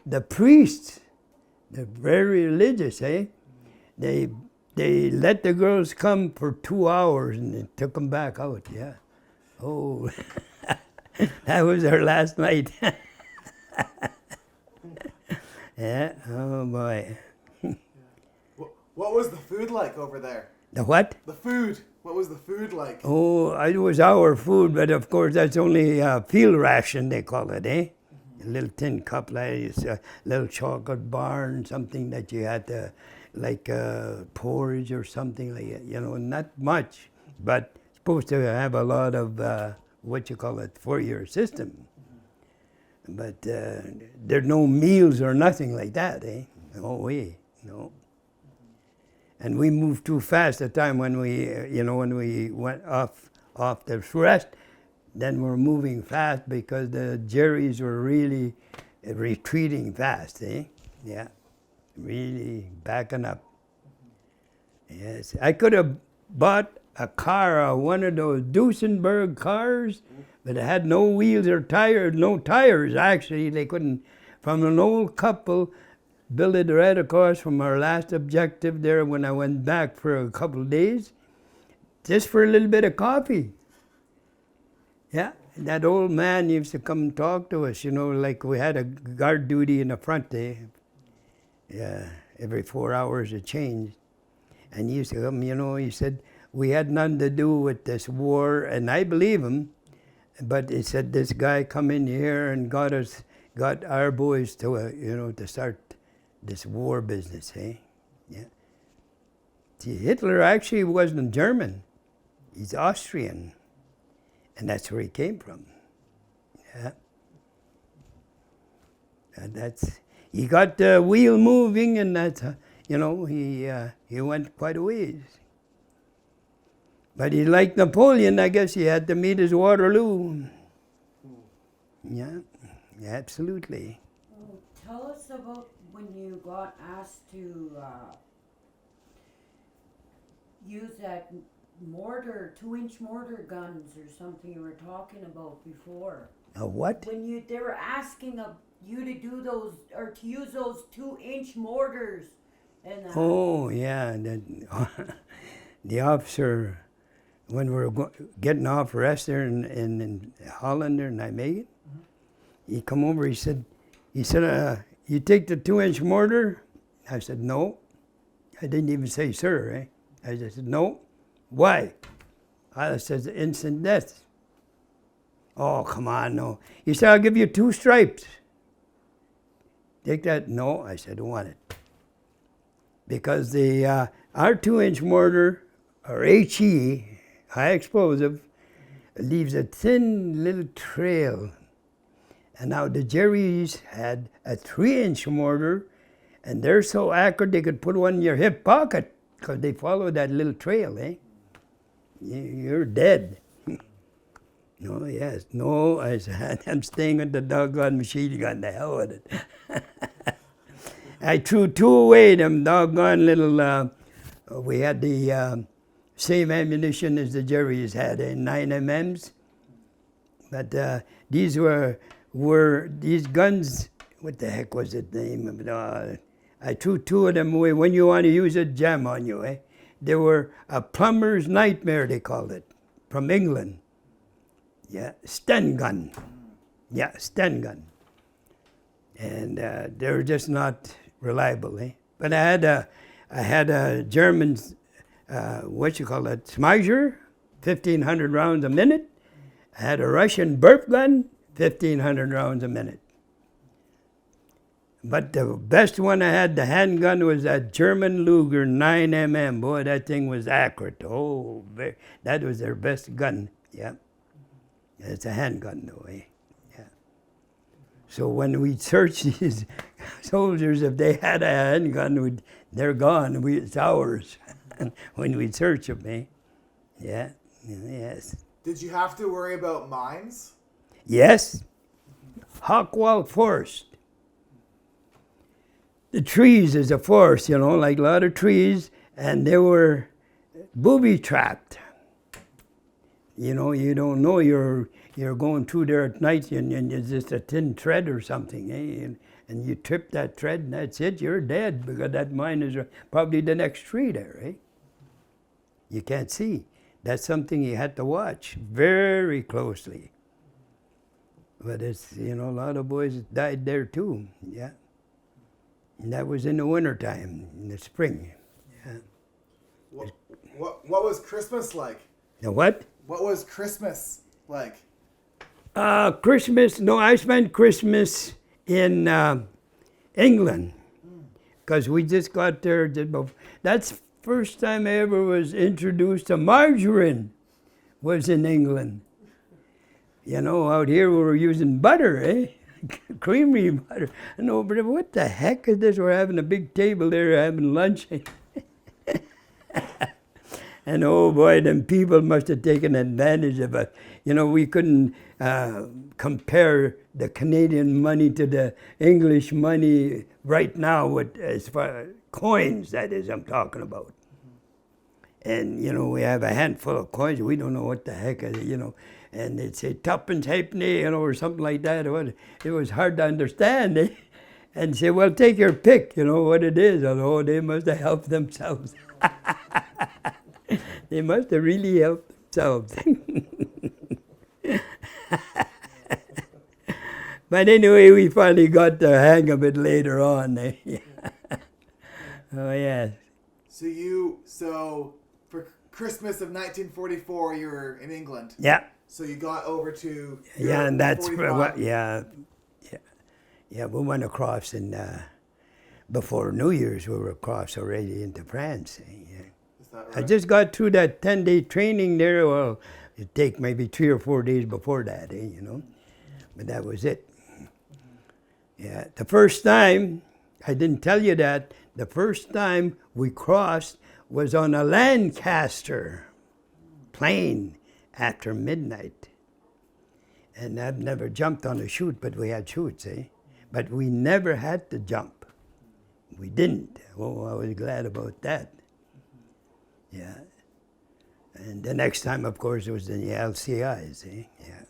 the priests. They're very religious, eh? They let the girls come for 2 hours, and they took them back out, yeah. Oh, that was our last night. Yeah, oh boy. What was the food like over there? The what? The food. What was the food like? Oh, it was our food, but of course that's only field ration, they call it, eh? A little tin cup, like a little chocolate bar, and something that you had to, like porridge or something like that, not much, but supposed to have a lot of, for your system. But there's no meals or nothing like that, eh? No way, no. And we moved too fast at the time when we went off the rest. Then we're moving fast because the Jerry's were really retreating fast, eh? Yeah, really backing up. Yes, I could have bought a car, one of those Duesenberg cars, but it had no wheels or tires, no tires actually. They couldn't, from an old couple, built it right across from our last objective there when I went back for a couple of days, just for a little bit of coffee. Yeah, that old man used to come and talk to us, like we had a guard duty in the front there. Yeah, every 4 hours it changed. And he used to come, he said, we had nothing to do with this war, and I believe him, but he said this guy come in here and got our boys to, to start this war business, eh? Yeah. See, Hitler actually wasn't German. He's Austrian. And that's where he came from. Yeah. And he got the wheel moving, and that's, he went quite a ways. But he liked Napoleon, I guess he had to meet his Waterloo. Yeah, absolutely. Oh, tell us about when you got asked to use that mortar, 2-inch mortar guns or something you were talking about before. A what? When they were asking you to do those, or to use those 2-inch mortars. And oh, yeah. the officer, when we were getting off rest there in Holland there in Nijmegen, he come over, he said, you take the 2-inch mortar? I said, no. I didn't even say sir, eh? I just said, no. Why? I said, instant death. Oh, come on, no. He said, I'll give you 2 stripes. Take that? No, I said, I don't want it. Because the our 2-inch mortar, or HE, high explosive, leaves a thin little trail. And now the Jerry's had a 3-inch mortar, and they're so accurate they could put one in your hip pocket because they follow that little trail, eh? You're dead. No, yes, no, I said, I'm staying with the doggone machine gun, the hell with it. I threw 2 away, them doggone little, we had the same ammunition as the Jerry's had, 9 MMs. But these were these guns, what the heck was the name of it? I threw 2 of them away. When you want to use a jam on you, eh? They were a plumber's nightmare, they called it, from England. Yeah, Sten gun. Yeah, Sten gun. And they were just not reliable, eh? But I had a German, what you call it, Schmeiser, 1,500 rounds a minute. I had a Russian burp gun, 1,500 rounds a minute. But the best one I had, the handgun, was that German Luger 9mm. Boy, that thing was accurate. Oh, that was their best gun, yeah. It's a handgun, though, eh? Yeah. So when we searched these soldiers, if they had a handgun, they're gone. It's ours. When we search them, eh? Yeah. Yes. Did you have to worry about mines? Yes. Hockwall Forest. The trees is a forest, you know, like a lot of trees, and they were booby-trapped. You know, you don't know you're going through there at night and it's just a thin thread or something, eh? And you trip that thread and that's it, you're dead, because that mine is probably the next tree there, eh? You can't see. That's something you had to watch very closely. But it's, you know, a lot of boys died there too, yeah. And that was in the wintertime, in the spring, yeah. What was Christmas like? The what? What was Christmas like? Christmas, no, I spent Christmas in England, because we just got there. That's the first time I ever was introduced to margarine, was in England. You know, out here we were using butter, eh? Creamy butter. No, but what the heck is this? We're having a big table there having lunch. And oh boy, them people must have taken advantage of us. You know, we couldn't compare the Canadian money to the English money right now, with, as far as coins, that is, I'm talking about. And, you know, we have a handful of coins, we don't know what the heck is it, you know. And they'd say tuppence halfpenny, you know, or something like that. It was hard to understand, eh? And say, well, take your pick, you know, what it is. And oh, they must have helped themselves. They must have really helped themselves. But anyway, we finally got the hang of it later on. Eh? Oh, yeah. So for Christmas of 1944, you were in England. Yeah. So you got over to Yeah, and that's 45. what, yeah, we went across in, before New Year's, we were across already into France. Yeah. Is that right? I just got through that 10-day training there. Well, it'd take maybe 3 or 4 days before that, eh, you know. But that was it. Yeah, the first time, I didn't tell you that, the first time we crossed was on a Lancaster plane after midnight. And I've never jumped on a chute, but we had chutes, eh? But we never had to jump. We didn't. Oh, I was glad about that. Yeah. And the next time, of course, it was in the LCIs, eh? Yeah.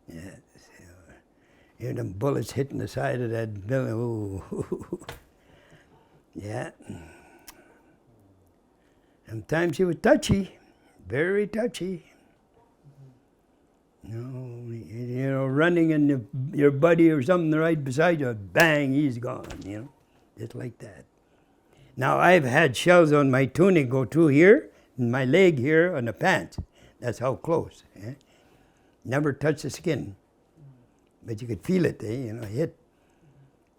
Yeah. So, hear them bullets hitting the side of that building. Ooh. Yeah. Sometimes she was touchy, very touchy. You know, running and your buddy or something right beside you, bang, he's gone, you know, just like that. Now, I've had shells on my tunic go through here, and my leg here, on the pants. That's how close. Eh? Never touched the skin. But you could feel it, you know, hit.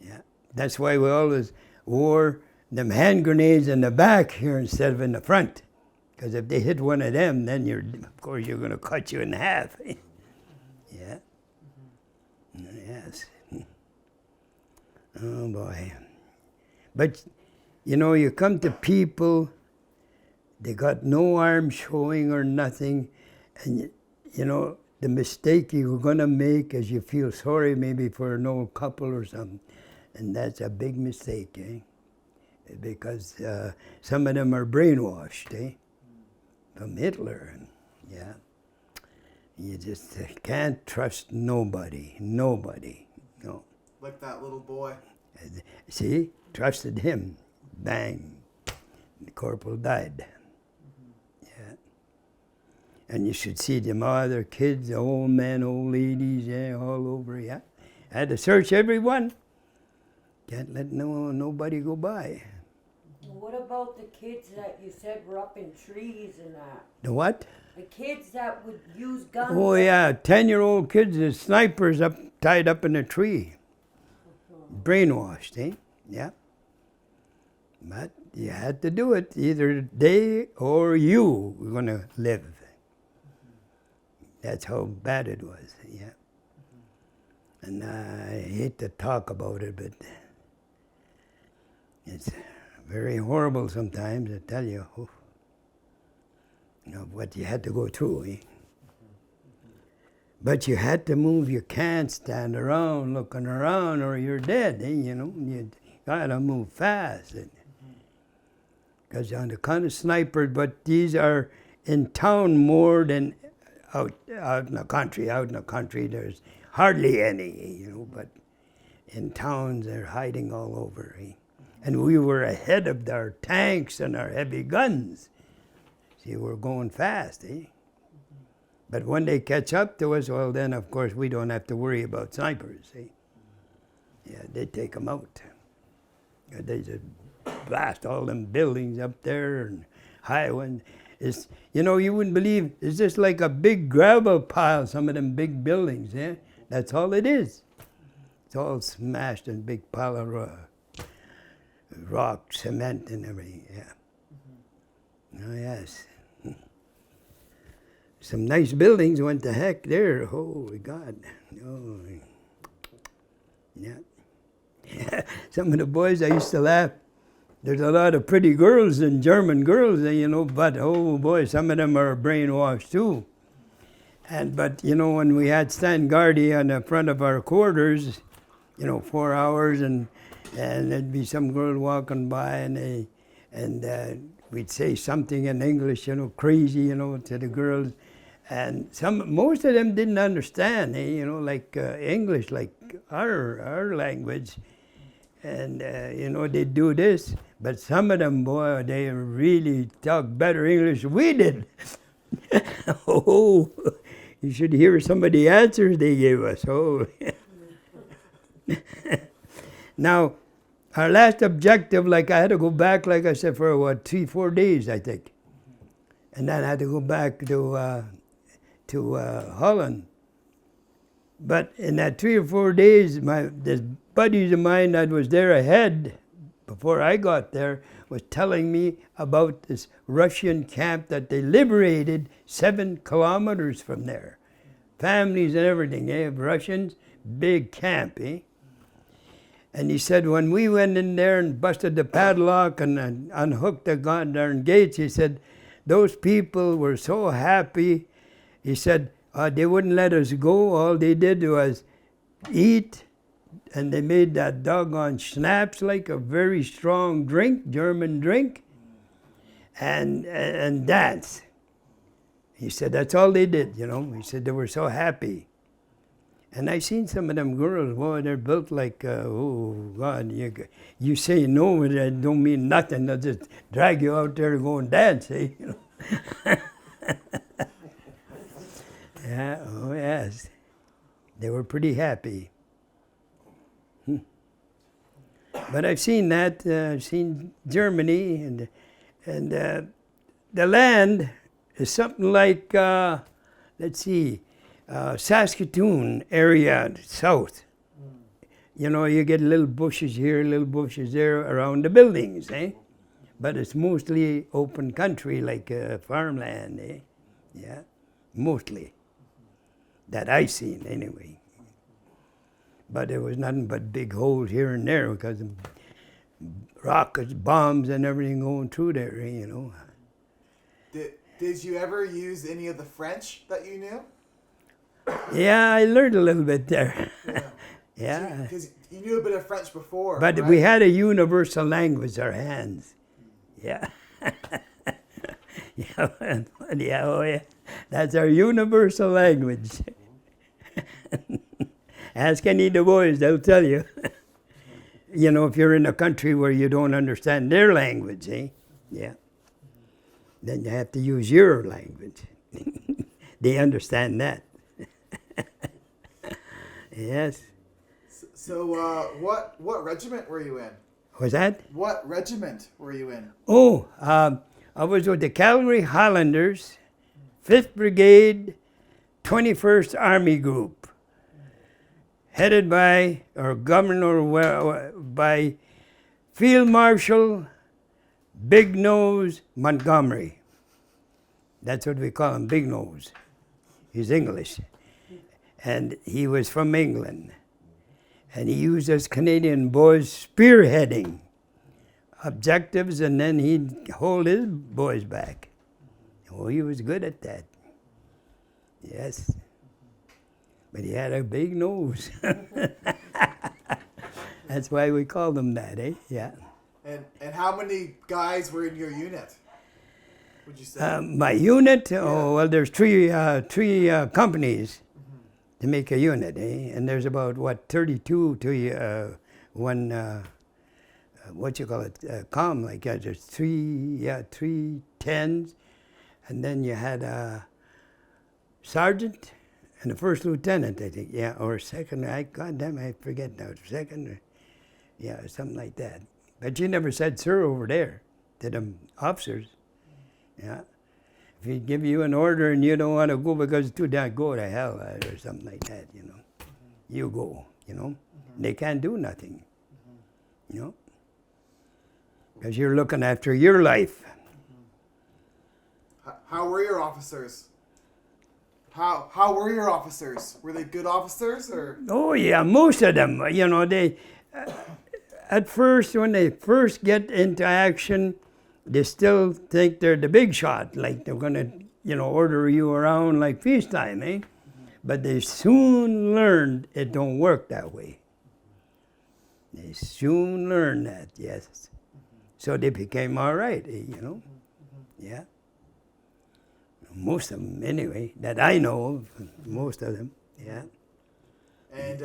Yeah. That's why we always wore them hand grenades in the back here instead of in the front. Because if they hit one of them, then of course you're going to cut you in half. Yeah. Yes. Oh boy. But, you know, you come to people, they got no arms showing or nothing, and, you know, the mistake you're going to make is you feel sorry maybe for an old couple or something. And that's a big mistake, eh? Because some of them are brainwashed, eh? From Hitler, yeah. You just can't trust nobody, no. Like that little boy. See, trusted him, bang, the corporal died. Yeah. And you should see them other kids, old men, old ladies, yeah, all over, yeah. I had to search everyone. Can't let nobody go by. What about the kids that you said were up in trees and that? The what? The kids that would use guns. Oh yeah, 10-year-old kids, the snipers tied up in a tree. Brainwashed, eh? Yeah. But you had to do it. Either they or you were going to live. That's how bad it was, yeah. And I hate to talk about it, but it's very horrible sometimes, I tell you. You know, what you had to go through, eh? But you had to move. You can't stand around looking around or you're dead, eh? You know, you gotta move fast. Because on the kind of snipers, but these are in town more than out in the country. Out in the country, there's hardly any, you know, but in towns, they're hiding all over, eh? And we were ahead of our tanks and our heavy guns. See, we're going fast, eh? But when they catch up to us, well, then, of course, we don't have to worry about snipers, see? Yeah, they take them out. They just blast all them buildings up there and high ones. It's, you know, you wouldn't believe, it's just like a big gravel pile, some of them big buildings, yeah? That's all it is. It's all smashed in a big pile of rock, cement, and everything, yeah. Oh, yes. Some nice buildings went to heck there. Holy God. Oh, yeah. Some of the boys, I used to laugh. There's a lot of pretty girls and German girls, you know, but oh boy, some of them are brainwashed too. But, you know, when we had stand guardy on the front of our quarters, you know, 4 hours, and there'd be some girl walking by, and we'd say something in English, you know, crazy, you know, to the girls. And most of them didn't understand, you know, like English, like our language. And, you know, they do this. But some of them, boy, they really talk better English than we did. Oh, you should hear some of the answers they gave us. Oh. Now, our last objective, like I had to go back, like I said, for what, 3-4 days, I think. And then I had to go back to Holland. But in that 3 or 4 days, this buddies of mine that was there ahead, before I got there, was telling me about this Russian camp that they liberated 7 kilometers from there. Families and everything, eh? Russians, big camp, eh? And he said, when we went in there and busted the padlock and unhooked the goddamn gates, he said, those people were so happy. He said, they wouldn't let us go. All they did was eat, and they made that doggone schnapps, like a very strong drink, German drink, and dance. He said, that's all they did, you know. He said they were so happy. And I seen some of them girls, boy, they're built like, oh God, you say no, but that don't mean nothing. They'll just drag you out there to go and dance, eh? You know? Yeah, oh yes. They were pretty happy. But I've seen that, I've seen Germany, and the land is something like, let's see, Saskatoon area, south. You know, you get little bushes here, little bushes there around the buildings, eh? But it's mostly open country, like farmland, eh? Yeah, mostly. That I seen, anyway. But there was nothing but big holes here and there because of rockets, bombs, and everything going through there, eh, you know. Did you ever use any of the French that you knew? Yeah, I learned a little bit there. Yeah. Yeah. Because you knew a bit of French before. But right? we had a universal language, our hands. Yeah. Yeah, yeah, oh yeah. That's our universal language. Ask any of the boys, they'll tell you. You know, if you're in a country where you don't understand their language, eh? Yeah. Then you have to use your language. They understand that. Yes. So, what regiment were you in? Was that? What regiment were you in? Oh, I was with the Cavalry Highlanders, 5th Brigade, 21st Army Group, headed by, or governed by Field Marshal Big Nose Montgomery. That's what we call him, Big Nose. He's English. And he was from England. And he used us Canadian boys spearheading objectives, and then he'd hold his boys back. Oh, he was good at that. Yes. But he had a big nose. That's why we called him that, eh? Yeah. And how many guys were in your unit, would you say? My unit? Yeah. Oh, well, there's three companies to make a unit, eh? And there's about, 32 to one, what you call it, like that. There's three tens, and then you had a sergeant and a first lieutenant, I think, yeah, or second, I forget now, second, yeah, something like that. But you never said sir over there to them officers, yeah. If he give you an order and you don't want to go because it's too damn, go to hell, or something like that, you know. You go, you know. They can't do nothing, you know. Because you're looking after your life. How were your officers? How were your officers? Were they good officers, or? Oh yeah, most of them. You know, they at first, when they first get into action, they still think they're the big shot, like they're gonna, you know, order you around like peacetime, eh? But they soon learned it don't work that way. They soon learned that, yes. So they became all right, you know? Yeah. Most of them, anyway, that I know of, most of them, yeah. And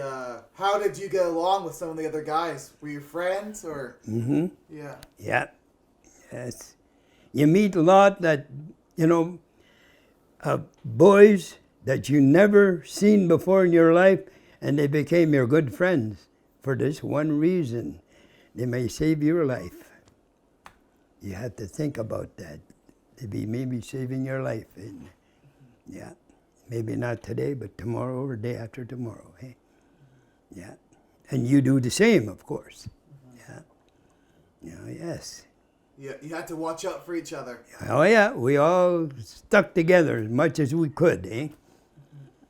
how did you get along with some of the other guys? Were you friends, or? Mm-hmm. Yeah. Yeah, yes. You meet a lot that, you know, boys that you never seen before in your life, and they became your good friends for this one reason. They may save your life. You have to think about that. They be maybe saving your life. And, yeah. Maybe not today, but tomorrow or day after tomorrow. Eh? Yeah. And you do the same, of course. Yeah. You know, yes. Yeah, you had to watch out for each other. Oh yeah, we all stuck together as much as we could, eh?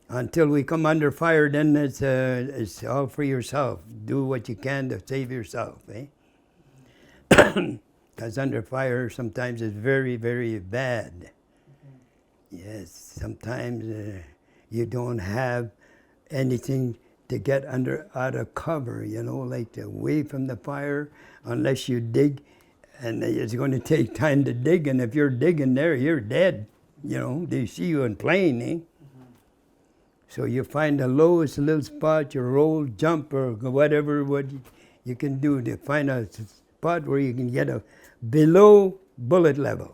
Until we come under fire, then it's all for yourself. Do what you can to save yourself, eh? Because under fire sometimes it's very, very bad. Yes, sometimes you don't have anything to get out of cover, you know, like away from the fire, unless you dig, and it's going to take time to dig, and if you're digging there, you're dead. You know, they see you in plain, eh? So you find the lowest little spot, you roll, jump, or whatever what you can do to find a spot where you can get a below bullet level.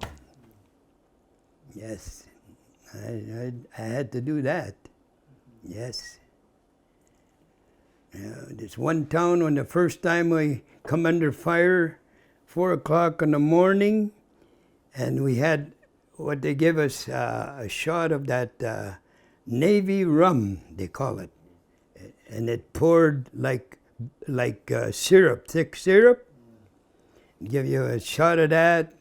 Yes, I had to do that. Yes. This one town when the first time we come under fire, 4 o'clock in the morning, and we had what they give us, a shot of that Navy rum, they call it. And it poured like syrup, thick syrup. Give you a shot of that,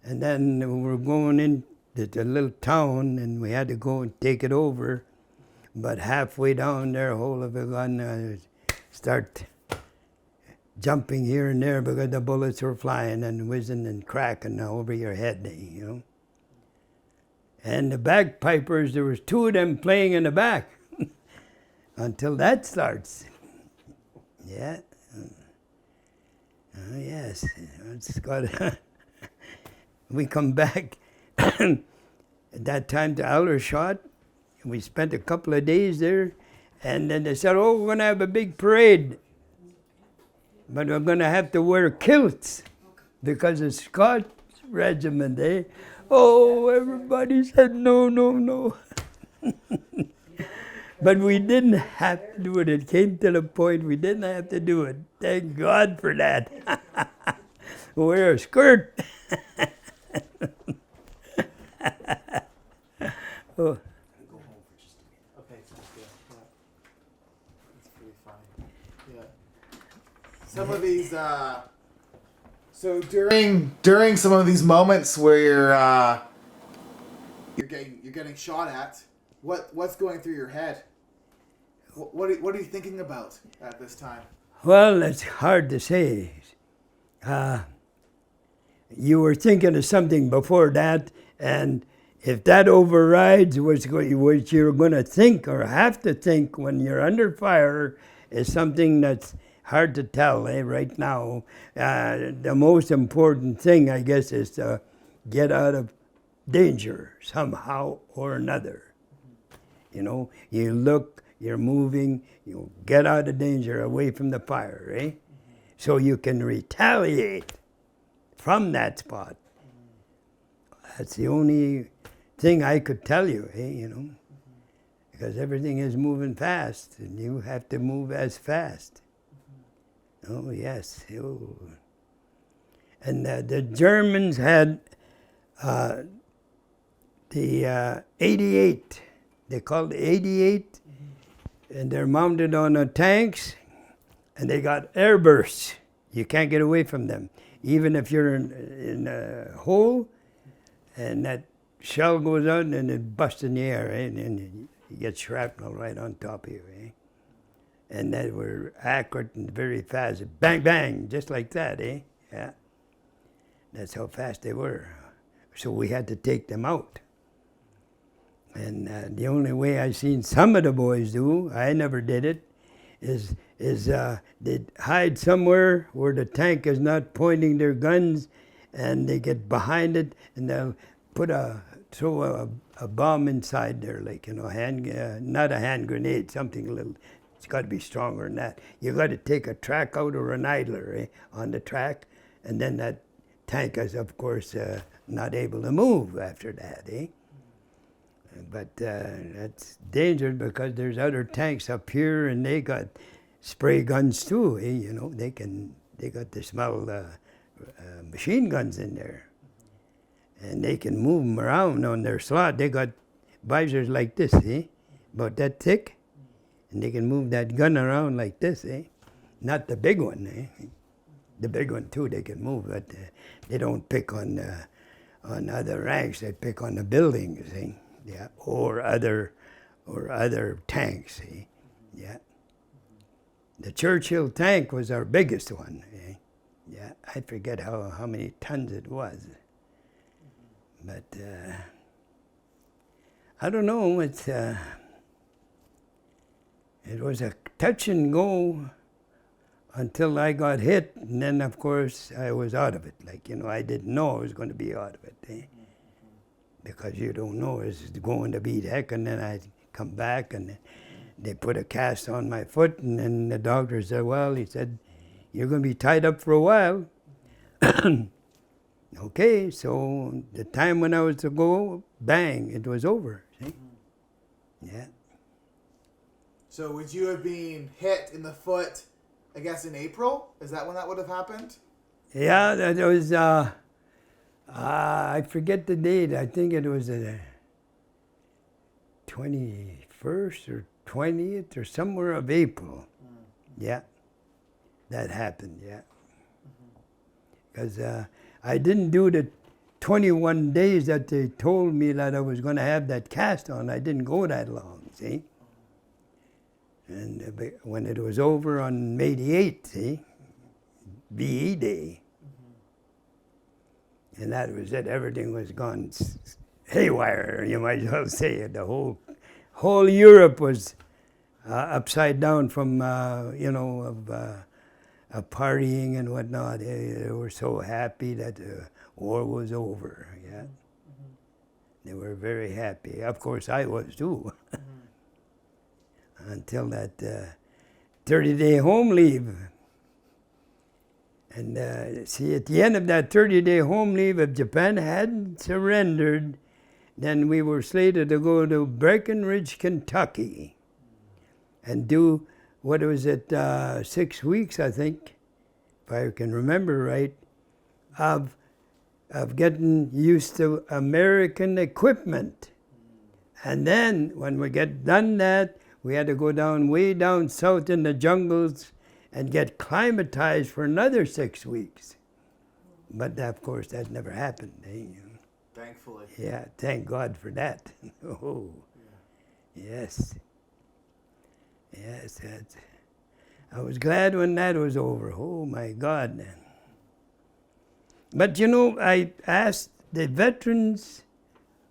and then we were going into the little town, and we had to go and take it over. But halfway down there, whole of a gun start jumping here and there because the bullets were flying and whizzing and cracking over your head, you know. And the bagpipers, there was 2 of them playing in the back until that starts. Yeah. Oh, yes. It's got we come back at that time to Aldershot. We spent a couple of days there, and then they said, oh, we're going to have a big parade, but we're going to have to wear kilts because it's Scots regiment, eh? Oh, everybody said, no, no, no. But we didn't have to do it. It came to the point we didn't have to do it. Thank God for that. Wear a skirt. Oh. Okay, sounds good. Yeah. That's pretty funny. Yeah. Some of these, so during some of these moments where you're getting shot at, what's going through your head? What are you thinking about at this time? Well, it's hard to say. You were thinking of something before that, and if that overrides what you're going to think or have to think when you're under fire is something that's hard to tell right now. The most important thing, I guess, is to get out of danger somehow or another. You know, you look, you're moving, you get out of danger, away from the fire, eh? So you can retaliate from that spot. That's the only thing I could tell you, you know, because everything is moving fast, and you have to move as fast. Oh, yes. Oh. And the Germans had the 88, they called it 88, and they're mounted on tanks, and they got airbursts. You can't get away from them. Even if you're in a hole, and that shell goes out and it busts in the air, eh? And you get shrapnel right on top of you. Eh? And they were accurate and very fast. Bang, bang, just like that. Eh? Yeah. That's how fast they were. So we had to take them out. And the only way I seen some of the boys do, I never did it, is they'd hide somewhere where the tank is not pointing their guns, and they get behind it, and they'll throw a bomb inside there, like, you know, not a hand grenade, something a little. It's got to be stronger than that. You got to take a track out or an idler on the track, and then that tank is, of course, not able to move after that, eh? But that's dangerous because there's other tanks up here, and they got spray guns too. Eh? You know, they got the small machine guns in there, and they can move them around on their slot. They got visors like this, about that thick, and they can move that gun around like this, Not the big one, The big one too they can move, but they don't pick on other ranks. They pick on the buildings, Yeah, or other tanks, Yeah. The Churchill tank was our biggest one, Yeah, I forget how many tons it was. But I don't know, it was a touch and go until I got hit, and then of course I was out of it. Like, you know, I didn't know I was going to be out of it, Because you don't know it's going to be heck, and then I come back and they put a cast on my foot, and then the doctor said, well, he said, you're going to be tied up for a while. Okay, so the time when I was to go, bang, it was over. See? Yeah. So would you have been hit in the foot, I guess, in April? Is that when that would have happened? Yeah, that was, I forget the date. I think it was the 21st or 20th or somewhere of April. Yeah, that happened, yeah. Because I didn't do the 21 days that they told me that I was going to have that cast on. I didn't go that long, see? And when it was over on May the 8th, see? VE Day. And that was it. Everything was gone haywire, you might as well say it. The whole Europe was upside down from, of partying and whatnot. They were so happy that the war was over, yeah. They were very happy. Of course, I was too. Until that 30-day home leave. And see, at the end of that 30-day home leave, if Japan hadn't surrendered, then we were slated to go to Breckenridge, Kentucky, and do, what was it, 6 weeks, I think, if I can remember right, of getting used to American equipment. And then, when we get done that, we had to go down, way down south in the jungles and get climatized for another 6 weeks. But of course, that never happened. Thankfully. Yeah, thank God for that. Oh, yeah. Yes. Yes, I was glad when that was over. Oh my God. But I asked the veterans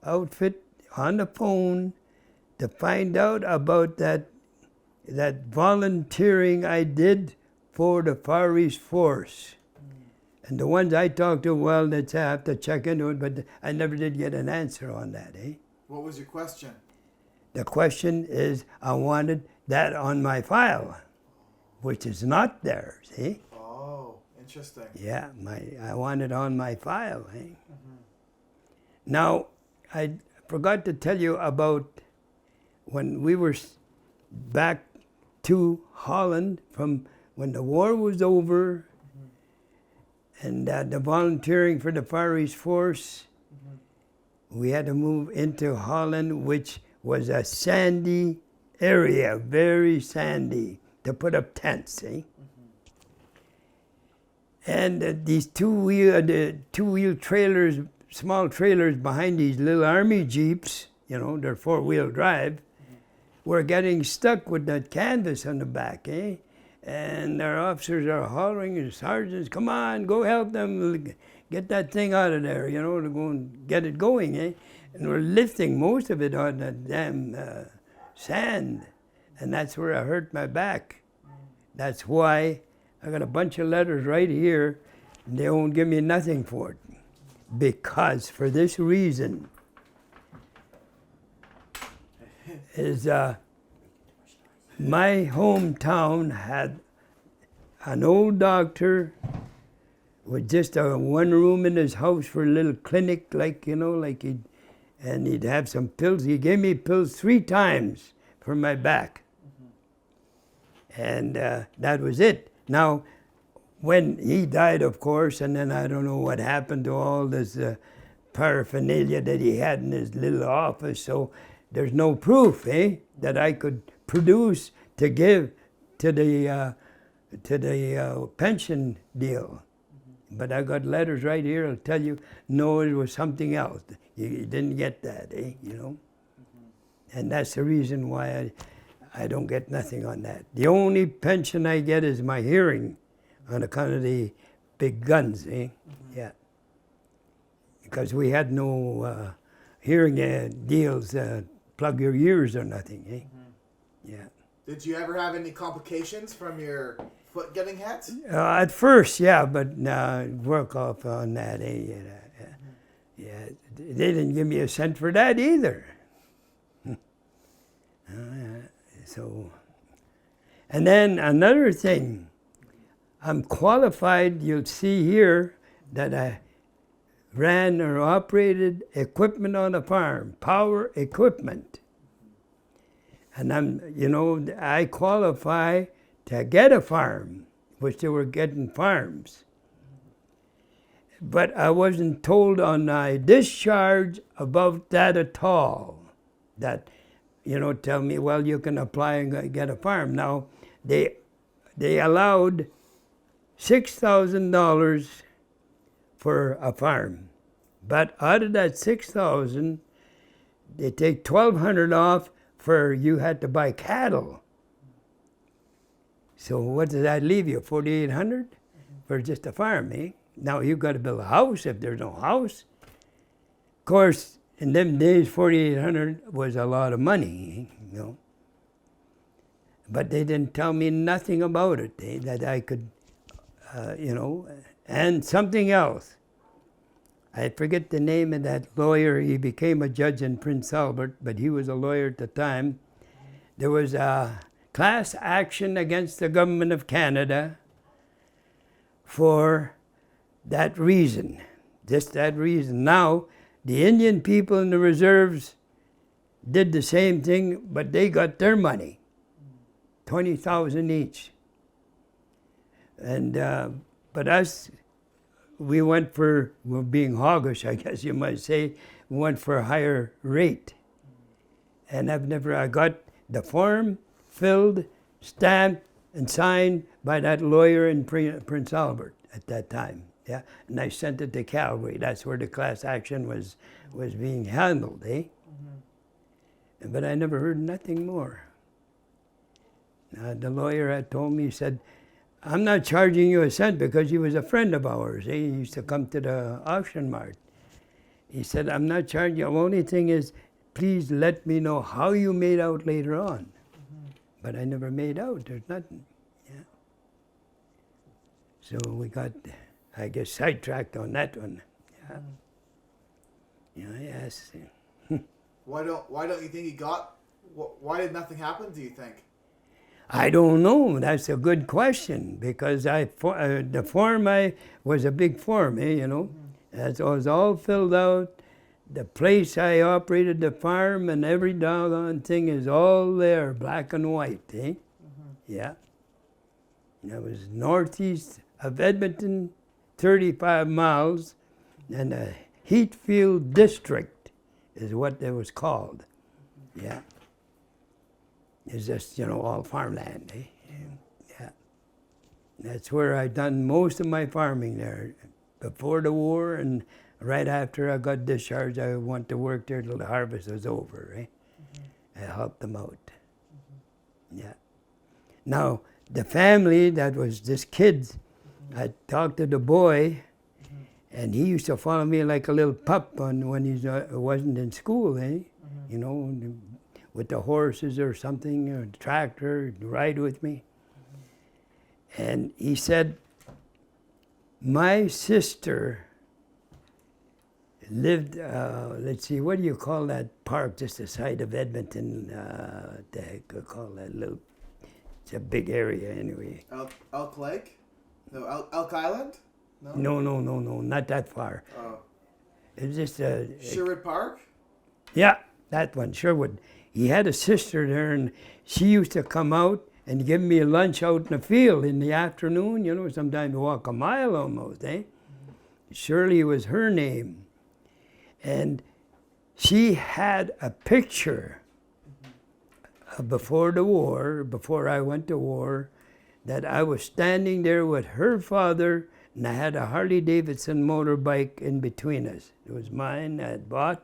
outfit on the phone to find out about that volunteering I did for the Far East Force. And the ones I talked to, well, they'd say I have to check into it, but I never did get an answer on that, eh? What was your question? The question is, I wanted that on my file, which is not there, see? Oh, interesting. Yeah, I want it on my file, eh? Now, I forgot to tell you about when we were back to Holland from when the war was over, and the volunteering for the Far East Force, we had to move into Holland, which was a sandy area, very sandy, to put up tents, see? And these two-wheel trailers, small trailers behind these little army jeeps, they're four-wheel drive, were getting stuck with that canvas on the back, eh? And our officers are hollering, and sergeants, come on, go help them, get that thing out of there, to go and get it going, eh? And we're lifting most of it on that damn sand, and that's where I hurt my back. That's why I got a bunch of letters right here, and they won't give me nothing for it. Because for this reason, is my hometown had an old doctor with just one room in his house for a little clinic, and he'd have some pills. He gave me pills 3 times for my back. And that was it. Now, when he died, of course, and then I don't know what happened to all this paraphernalia that he had in his little office, so there's no proof, that I could produce to give to the pension deal. But I got letters right here. I'll tell you, no, it was something else. You didn't get that, And that's the reason why I don't get nothing on that. The only pension I get is my hearing on account of the big guns, Yeah. Because we had no hearing deals, plug your ears or nothing, Yeah. Did you ever have any complications from your foot getting hit? At first, yeah, but work off on that, Yeah, they didn't give me a cent for that either. So, and then another thing, I'm qualified, you'll see here, that I ran or operated equipment on a farm, power equipment. And I qualify to get a farm, which they were getting farms. But I wasn't told on my discharge about that at all. That, tell me, well, you can apply and get a farm. Now, they allowed $6,000 for a farm. But out of that $6,000, they take $1,200 off for you had to buy cattle. So what does that leave you, $4,800 for just a farm, eh? Now you've got to build a house if there's no house. Of course, in them days, $4,800 was a lot of money, But they didn't tell me nothing about it, that I could, And something else. I forget the name of that lawyer. He became a judge in Prince Albert, but he was a lawyer at the time. There was a class action against the government of Canada for that reason, just that reason. Now, the Indian people in the reserves did the same thing, but they got their money, $20,000 each. And but us, we went for, well, being hoggish, I guess you might say, we went for a higher rate. And I got the form filled, stamped, and signed by that lawyer in Prince Albert at that time. Yeah, and I sent it to Calgary. That's where the class action was being handled, eh? Mm-hmm. But I never heard nothing more. The lawyer had told me, he said, I'm not charging you a cent because he was a friend of ours. Eh? He used to come to the auction mart. He said, I'm not charging you. The only thing is, please let me know how you made out later on. Mm-hmm. But I never made out. There's nothing. Yeah. So we got, I guess, sidetracked on that one. Yeah. Mm-hmm. Yeah, yes. Why don't you think he got? Why did nothing happen? Do you think? I don't know. That's a good question because the form was a big form, Mm-hmm. It was all filled out. The place I operated the farm and every doggone thing is all there, black and white, eh? Mm-hmm. Yeah. That was northeast of Edmonton, 35 miles, and the Heatfield District is what it was called. Mm-hmm. Yeah. It's just, all farmland, eh? Yeah. That's where I done most of my farming there. Before the war and right after I got discharged, I went to work there till the harvest was over, eh? Mm-hmm. I helped them out. Mm-hmm. Yeah. Now, the family that was just kids, mm-hmm. I talked to the boy, mm-hmm. and he used to follow me like a little pup when he wasn't in school, eh? Mm-hmm. With the horses or something, or the tractor, ride with me. Mm-hmm. And he said, my sister lived, let's see, what do you call that park just aside of Edmonton? The heck I call that little, it's a big area anyway. Elk Lake? No, Elk Island? No, not that far. Oh. It's just Sherwood Park? Yeah, that one, Sherwood. He had a sister there, and she used to come out and give me lunch out in the field in the afternoon, sometimes walk a mile almost, eh? Mm-hmm. Shirley was her name. And she had a picture before the war, before I went to war, that I was standing there with her father, and I had a Harley-Davidson motorbike in between us. It was mine, I had bought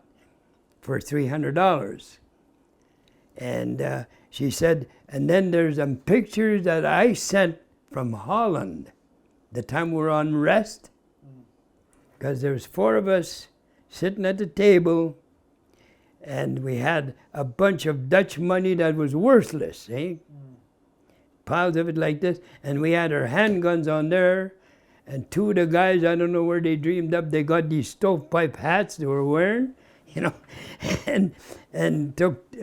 for $300. And she said, and then there's some pictures that I sent from Holland, the time we were on rest, because there was 4 of us sitting at the table, and we had a bunch of Dutch money that was worthless, eh? Piles of it like this, and we had our handguns on there, and 2 of the guys, I don't know where they dreamed up, they got these stovepipe hats they were wearing. you know, and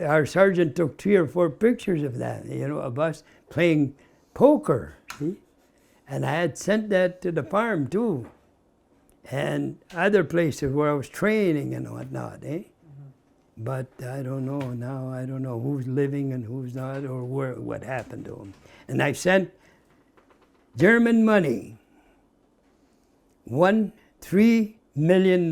our sergeant took 3 or 4 pictures of that, you know, of us playing poker. See? And I had sent that to the farm too, and other places where I was training and whatnot, eh? But I don't know now. I don't know who's living and who's not, or what happened to them. And I sent German money, one $3 million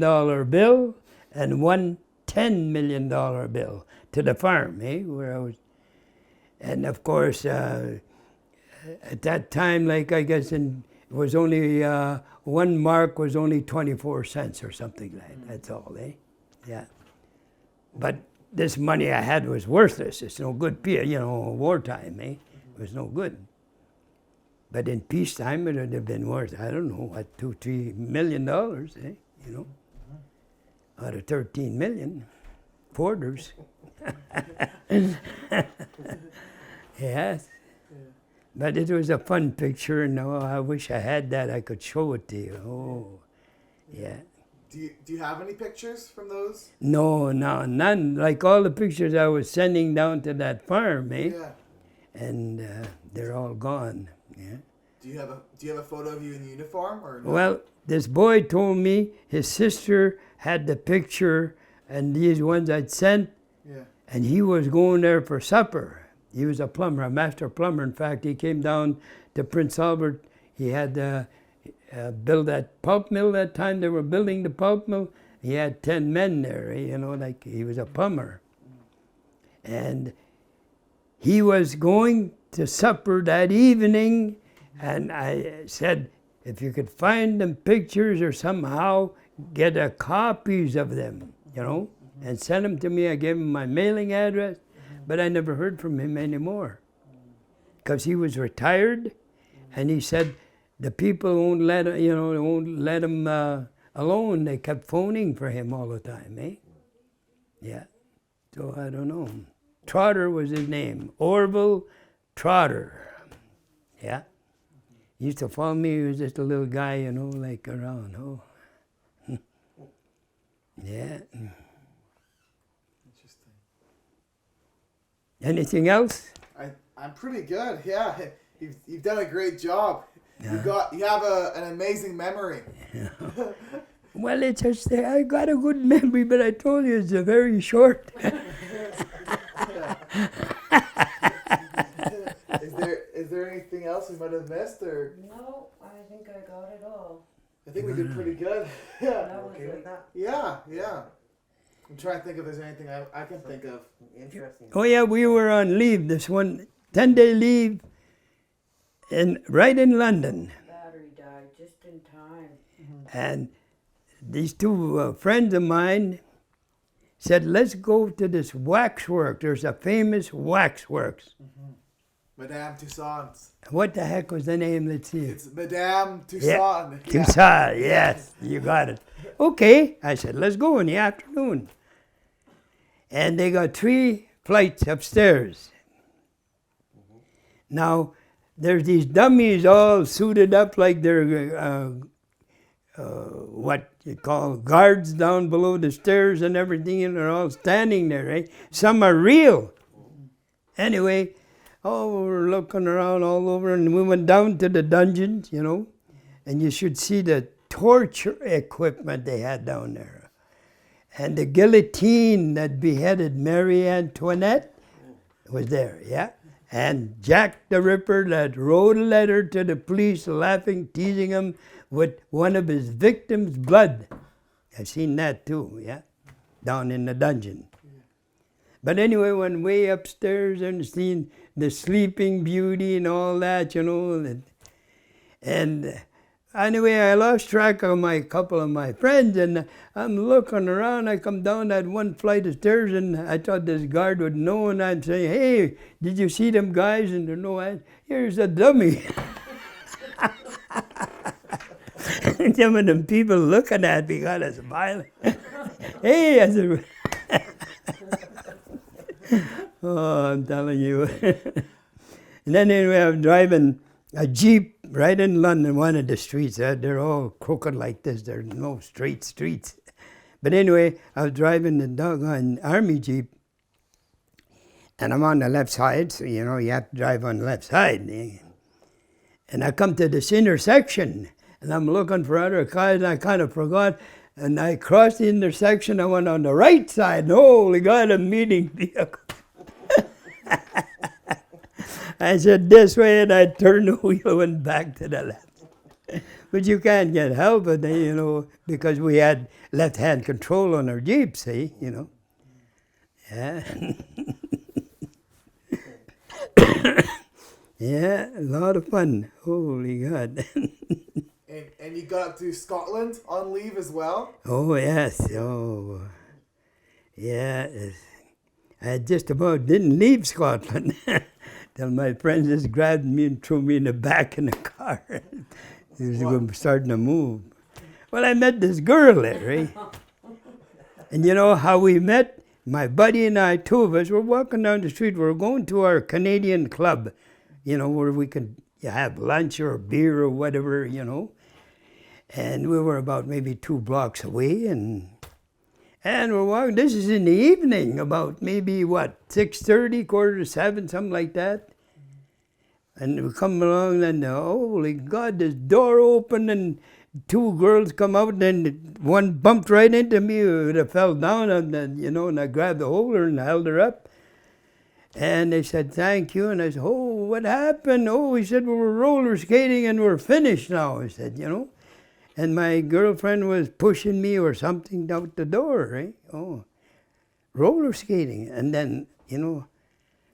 bill and one $10 million bill to the farm, eh, where I was. And of course, at that time, like I guess it was only, 1 mark was only 24 cents or something like that. That's all, eh? Yeah. But this money I had was worthless. It's no good, you know, wartime, eh? It was no good. But in peacetime, it would have been worth, I don't know, what, $2-3 million, eh? You know, out of 13 million quarters. Yes. But it was a fun picture, and oh, I wish I had that. I could show it to you. Oh, yeah. Do you have any pictures from those? No, none. Like all the pictures I was sending down to that farm, eh? Yeah. And they're all gone. Yeah. Do you have a photo of you in uniform or no? Well, this boy told me his sister had the picture and these ones I'd sent, Yeah. and he was going there for supper. He was a plumber, a master plumber. In fact, he came down to Prince Albert. He had built that pulp mill that time. They were building the pulp mill. He had 10 men there, you know, like he was a plumber. And he was going to supper that evening, and I said, if you could find them pictures or somehow get copies of them, you know, and send them to me. I gave him my mailing address, but I never heard from him anymore because he was retired, and he said the people won't let him, you know, won't let him alone. They kept phoning for him all the time, eh? Yeah. So I don't know. Trotter was his name. Orville Trotter. Yeah. He used to follow me. He was just a little guy, you know, like around. Oh. Yeah. Interesting. Anything else? I'm pretty good. Yeah. You've done a great job. Yeah. You have an amazing memory. Yeah. Well, it's just I got a good memory, but I told you it's a very short. Is there anything else we might have missed, or? No, I think I got it all. I think we did pretty good. Yeah. That was Okay with that? Yeah. I'm trying to think if there's anything I can think of. Interesting. Oh yeah, we were on leave. This one 10-day leave, right in London, Battery died just in time. and these two friends of mine said, "Let's go to this waxwork. There's a famous waxworks." Madame Toussaint's. What the heck was the name? Let's see. It's Madame Toussaint. Yeah. Toussaint, yes, you got it. Okay, I said, let's go in the afternoon. And they got 3 flights upstairs. Now, there's these dummies all suited up like they're, what you call guards down below the stairs and everything, and they're all standing there, right? Some are real. Anyway, we were looking around all over, and we went down to the dungeons, you know, and you should see the torture equipment they had down there. And the guillotine that beheaded Marie Antoinette was there, yeah? And Jack the Ripper that wrote a letter to the police laughing, teasing them with one of his victims' blood. I've seen that too, yeah? Down in the dungeon. But anyway, went way upstairs and seen the Sleeping Beauty and all that, you know. And anyway, I lost track of my couple of my friends, and I'm looking around. I come down that one flight of stairs, and I thought this guard would know, and I'm saying, "Hey, did you see them guys?" And they're no answer. Here's a dummy. And some of them people looking at me got us smiling. Hey, I said, oh, I'm telling you. And then anyway, I'm driving a Jeep right in London, one of the streets. They're all crooked like this. There's no straight streets. But anyway, I was driving the doggone Army Jeep, and I'm on the left side, so you know, you have to drive on the left side. And I come to this intersection, and I'm looking for other cars, and I kind of forgot. And I crossed the intersection, I went on the right side, and holy God, a meeting vehicle. I said this way, and I turned the wheel and went back to the left. But you can't get help with it, you know, because we had left-hand control on our Jeep, see, you know. Yeah. Yeah, a lot of fun. Holy God. And you got up to Scotland on leave as well? Oh, yes. Oh, yeah. I just about didn't leave Scotland till my friends just grabbed me and threw me in the back in the car. It was starting to move. Well, I met this girl there, eh? And you know how we met? My buddy and I, two of us, were walking down the street. We were going to our Canadian club, you know, where we could have lunch or beer or whatever, you know. And we were about maybe 2 blocks away, and we're walking. This is in the evening, about maybe, 6:30, 6:45, something like that. And we come along, and holy God, this door opened, and 2 girls come out, and then one bumped right into me. It would have fell down, and you know, and I grabbed the holder and held her up. And they said, thank you. And I said, oh, what happened? Oh, he said, we were roller skating, and we're finished now. I said, you know. And my girlfriend was pushing me or something out the door, right? Oh, roller skating. And then, you know,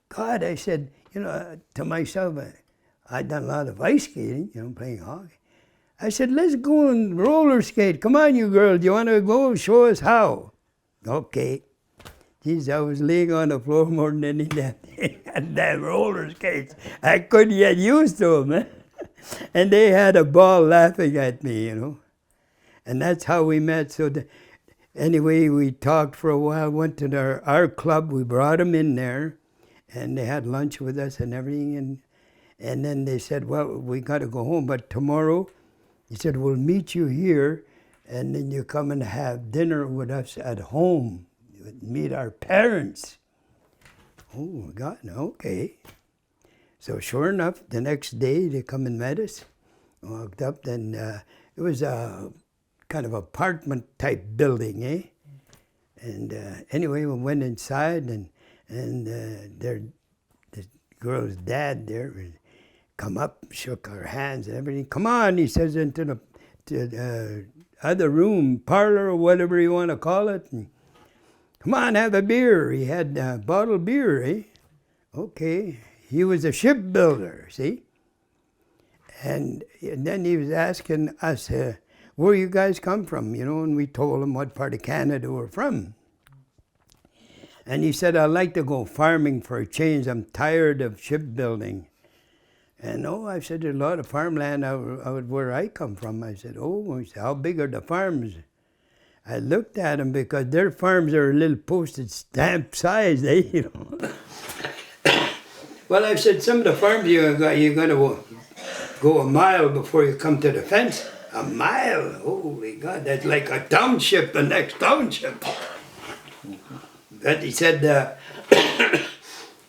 God, I said, you know, to myself, I'd done a lot of ice skating, you know, playing hockey. I said, let's go and roller skate. Come on, you girls, you want to go? Show us how. Okay. Geez, I was laying on the floor more than any damn thing. And damn roller skates. I couldn't get used to them, eh? And they had a ball laughing at me, you know. And that's how we met. So anyway, we talked for a while, went to our club. We brought them in there, and they had lunch with us and everything. And then they said, well, we got to go home. But tomorrow, he said, we'll meet you here, and then you come and have dinner with us at home. Meet our parents. Oh, God, okay. So sure enough, the next day they come and met us. Walked up, then it was a kind of apartment type building, eh? And anyway, we went inside, and the girl's dad there come up, shook our hands and everything. Come on, he says, into the other room, parlor or whatever you want to call it. And, come on, have a beer. He had bottled beer, eh? Okay. He was a shipbuilder, see? And then he was asking us, where you guys come from, you know, and we told him what part of Canada we're from. And he said, I'd like to go farming for a change. I'm tired of shipbuilding. And I said, there's a lot of farmland out where I come from. I said, he said, how big are the farms? I looked at them because their farms are a little postage stamp size, eh, you know. Well, I said, some of the farms you're going to go a mile before you come to the fence. A mile? Holy God, that's like a township, the next township. But he said,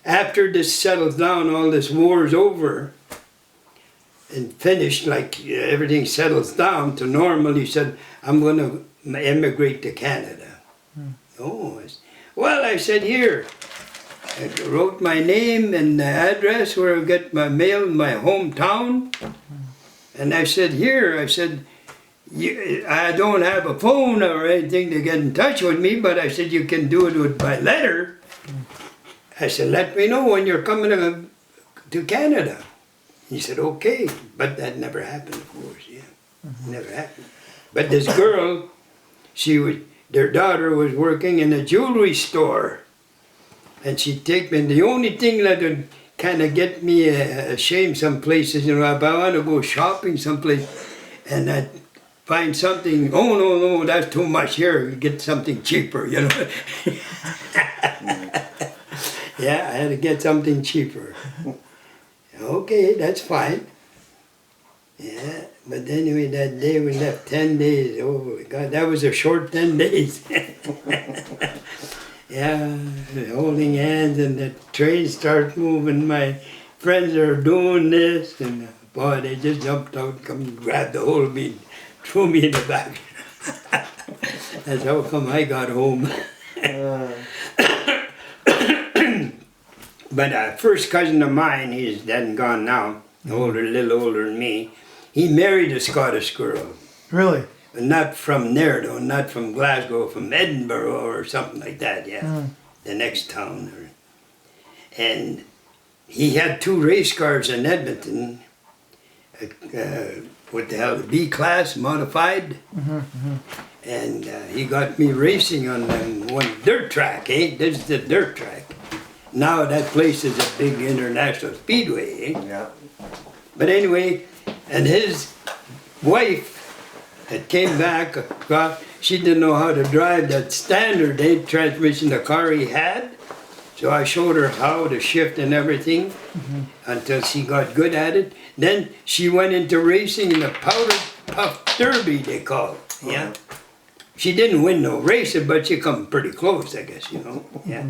after this settles down, all this war's over and finished, like everything settles down to normal, he said, I'm going to emigrate to Canada. Well, I said, here. I wrote my name and the address where I get my mail in my hometown. And I said, here, I said, I don't have a phone or anything to get in touch with me, but I said, you can do it by letter. I said, let me know when you're coming to Canada. He said, okay. But that never happened, of course, yeah. Never happened. But this girl, their daughter was working in a jewelry store. And she'd take me, and the only thing that would kind of get me ashamed some places, you know, if I want to go shopping someplace and I'd find something, no, that's too much here, get something cheaper, you know. Yeah, I had to get something cheaper. Okay, that's fine. Yeah, but anyway, that day we left 10 days. Oh my God, that was a short 10 days. Yeah, holding hands and the train starts moving. My friends are doing this, and boy, they just jumped out, come and grabbed the hold of me, threw me in the back. That's how come I got home. But a first cousin of mine, he's dead and gone now, older, a little older than me. He married a Scottish girl. Really? But not from there though, not from Glasgow, from Edinburgh or something like that, yeah. The next town. And he had 2 race cars in Edmonton. What the hell, the B class, modified. And he got me racing on them, one dirt track, eh? This is the dirt track. Now that place is a big international speedway, eh? Yeah. But anyway, and his wife that came back, she didn't know how to drive that standard transmission the car he had. So I showed her how to shift and everything until she got good at it. Then she went into racing in the powder puff derby, they call it. Yeah. She didn't win no races, but she come pretty close, I guess, you know. Yeah.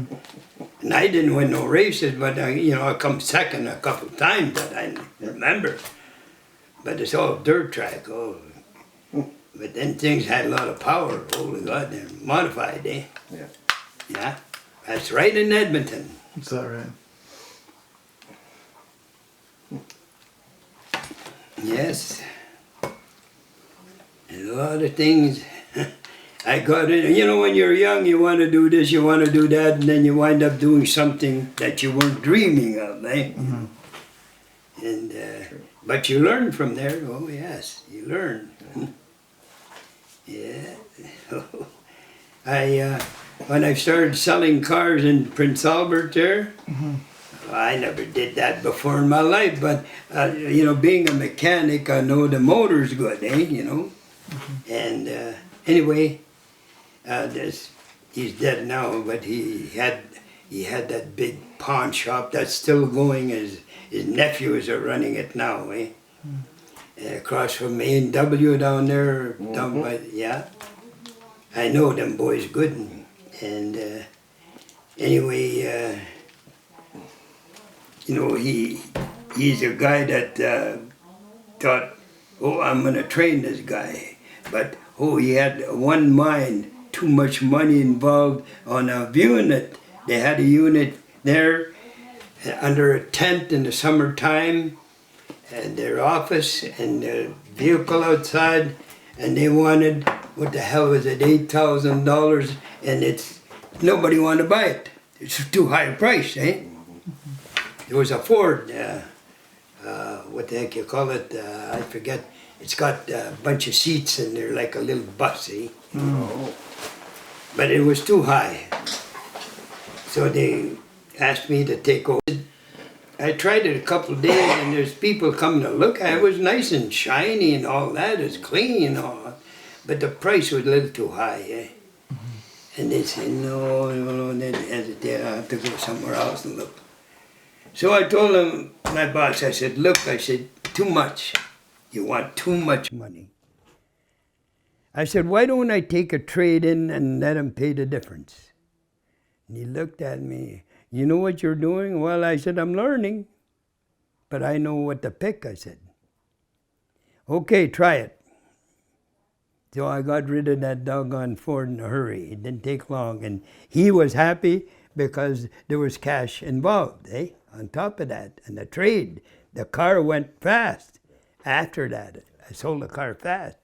And I didn't win no races, but I come second a couple times that I remember. But it's all dirt track. Oh. But then things had a lot of power. Holy God, they're modified, eh? Yeah. Yeah. That's right in Edmonton. Is that right? Yes. And a lot of things. I got it. You know, when you're young, you want to do this, you want to do that, and then you wind up doing something that you weren't dreaming of, eh? And but you learn from there. Oh yes, you learn. Yeah. When I started selling cars in Prince Albert there, I never did that before in my life. But being a mechanic, I know the motor's good, eh? You know. And anyway. He's dead now, but he had that big pawn shop that's still going. His nephews are running it now, eh? Across from A&W down there, down by, yeah. I know them boys good. And anyway, he's a guy that thought, oh, I'm gonna train this guy. But, he had one mind. Too much money involved on a unit. They had a unit there under a tent in the summertime, and their office and their vehicle outside, and they wanted, what the hell was it, $8,000, and nobody wanted to buy it. It's too high a price, eh? There was a Ford, what the heck you call it, I forget. It's got a bunch of seats in there like a little bus, eh? But it was too high. So they asked me to take over. I tried it a couple of days and there's people coming to look at it. It was nice and shiny and all that. It's clean and all. But the price was a little too high, eh? And they said, no, and they hesitated. I have to go somewhere else and look. So I told them, my boss, I said, look, I said, too much. You want too much money. I said, why don't I take a trade in and let him pay the difference? And he looked at me, you know what you're doing? Well, I said, I'm learning, but I know what to pick, I said. Okay, try it. So I got rid of that doggone Ford in a hurry. It didn't take long. And he was happy because there was cash involved, eh? On top of that. And the trade, the car went fast. After that, I sold the car fast.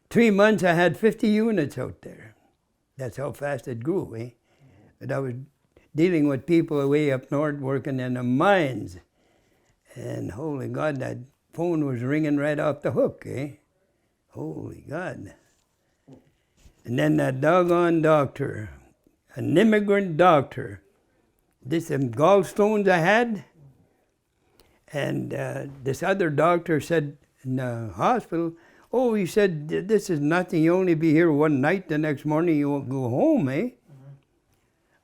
3 months, I had 50 units out there. That's how fast it grew, eh? But I was dealing with people way up north working in the mines. And holy God, that phone was ringing right off the hook, eh? Holy God. And then that doggone doctor, an immigrant doctor, some gallstones I had, and this other doctor said in the hospital, oh, he said, this is nothing. You only be here one night. The next morning you won't go home, eh?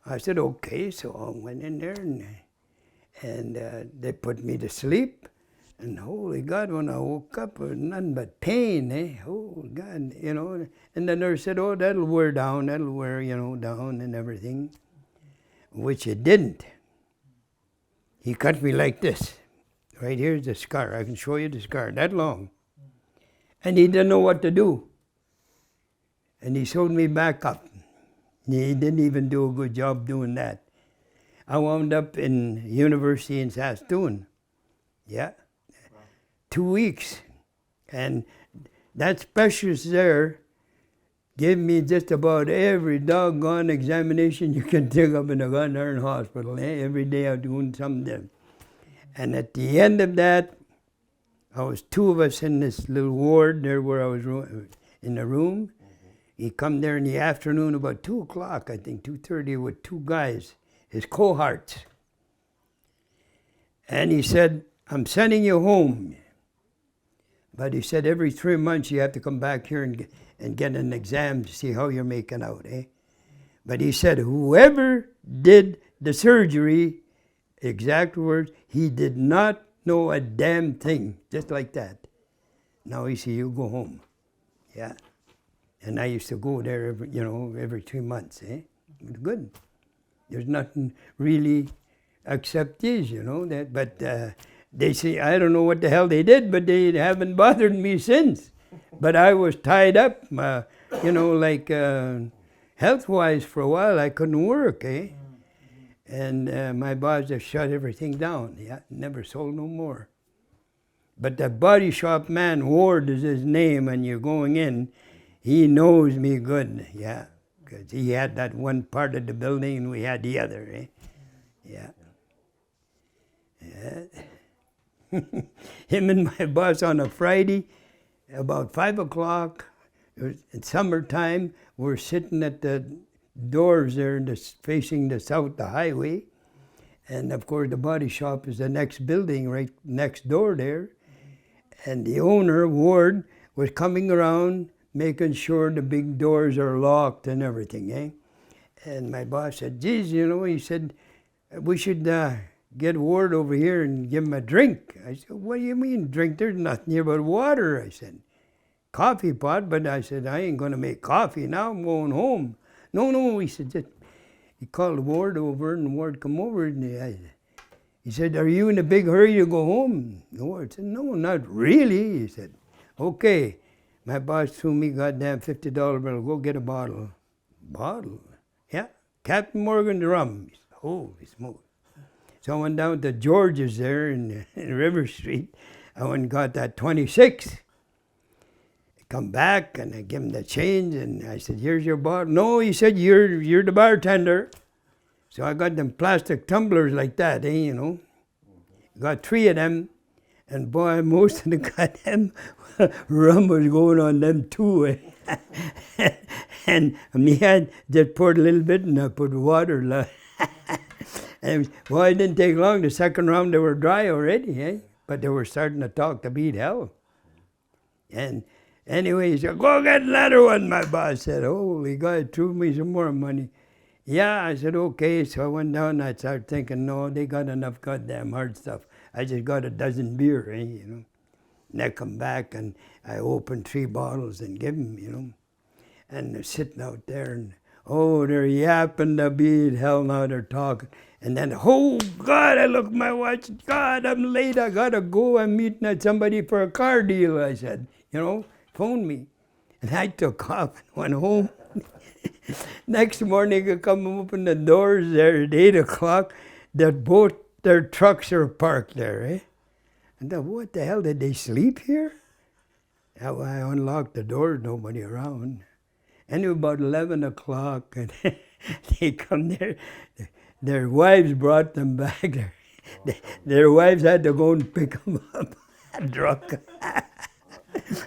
I said, okay. So I went in there and they put me to sleep. And holy God, when I woke up, it was nothing but pain, eh? Oh God, you know. And the nurse said, oh, that'll wear down, down and everything. Which it didn't. He cut me like this. Right here's the scar. I can show you the scar, that long. And he didn't know what to do. And he sewed me back up. He didn't even do a good job doing that. I wound up in university in Saskatoon. Yeah. 2 weeks. And that specialist there gave me just about every doggone examination you can think of in a goddamn hospital. Eh? Every day I was doing something. And at the end of that, I was 2 of us in this little ward there where I was in the room. He come there in the afternoon about 2 o'clock, I think, 2:30, with 2 guys, his cohorts. And he said, I'm sending you home. But he said every 3 months you have to come back here and get an exam to see how you're making out, eh? But he said whoever did the surgery, exact words, he did not know a damn thing, just like that. Now he said, you go home. Yeah. And I used to go there every 3 months, eh? It was good. There's nothing really except this, that, but they say, I don't know what the hell they did, but they haven't bothered me since. But I was tied up, health-wise for a while. I couldn't work, eh? And my boss just shut everything down. Yeah, never sold no more. But the body shop man, Ward is his name, and you're going in, he knows me good, yeah. Because he had that one part of the building and we had the other, eh? Yeah. Yeah. Him and my boss on a Friday, about 5 o'clock, in summertime, we're sitting at the doors there facing the south, the highway. And of course the body shop is the next building right next door there. And the owner, Ward, was coming around making sure the big doors are locked and everything, eh? And my boss said, geez, he said, we should get Ward over here and give him a drink. I said, what do you mean drink? There's nothing here but water, I said. Coffee pot, but I said, I ain't gonna make coffee now, I'm going home. No, he said, he called Ward over and Ward come over and he said, are you in a big hurry to go home? Ward said, no, not really. He said, okay. My boss threw me goddamn $50 bill. Go get a bottle. Bottle? Yeah. Captain Morgan's rum. Holy smoke. So I went down to George's there in River Street. I went and got that 26. I come back and I give him the change and I said, here's your bottle. No, he said, you're the bartender. So I got them plastic tumblers like that, Got 3 of them. And boy, most of the goddamn rum was going on them too. Eh? And me had just poured a little bit and I put water. And boy, it didn't take long. The second round they were dry already, eh? But they were starting to talk to beat hell. And anyway, he said, go get another one, my boss said. Holy God, threw me some more money. Yeah, I said, okay. So I went down and I started thinking, no, they got enough goddamn hard stuff. I just got a dozen beer, eh, And I come back and I opened 3 bottles and give them, And they're sitting out there and, oh, they're yapping the beat, hell now they're talking. And then, oh, God, I look at my watch, God, I'm late, I gotta go, I'm meeting at somebody for a car deal, I said, phone me. And I took off and went home. Next morning, I come open the doors there at 8 o'clock, both their trucks are parked there, eh? And then, what the hell, did they sleep here? I unlocked the doors, nobody around. Anyway, about 11 o'clock, and they come there. Their wives brought them back. Their wives had to go and pick them up, drunk.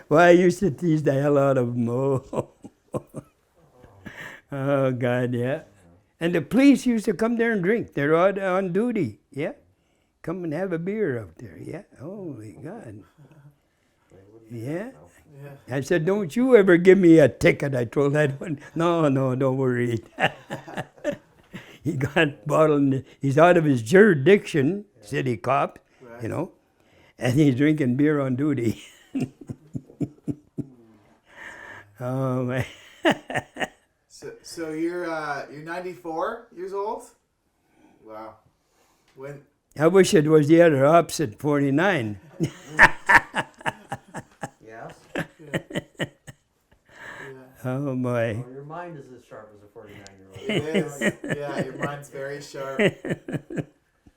Well, I used to tease the hell out of them. Oh, God, yeah. And the police used to come there and drink. They're on duty, yeah. Come and have a beer out there, yeah. Holy God. Yeah. I said, don't you ever give me a ticket. I told that one, no, don't worry. He got bottled, he's out of his jurisdiction, city cop, Right. and he's drinking beer on duty. Oh man. So you're 94 years old? Wow. When? I wish it was the other opposite, 49. Yes. Yeah. Oh boy. Well, your mind is as sharp as a 49-year-old. It is. Yeah, your mind's very sharp.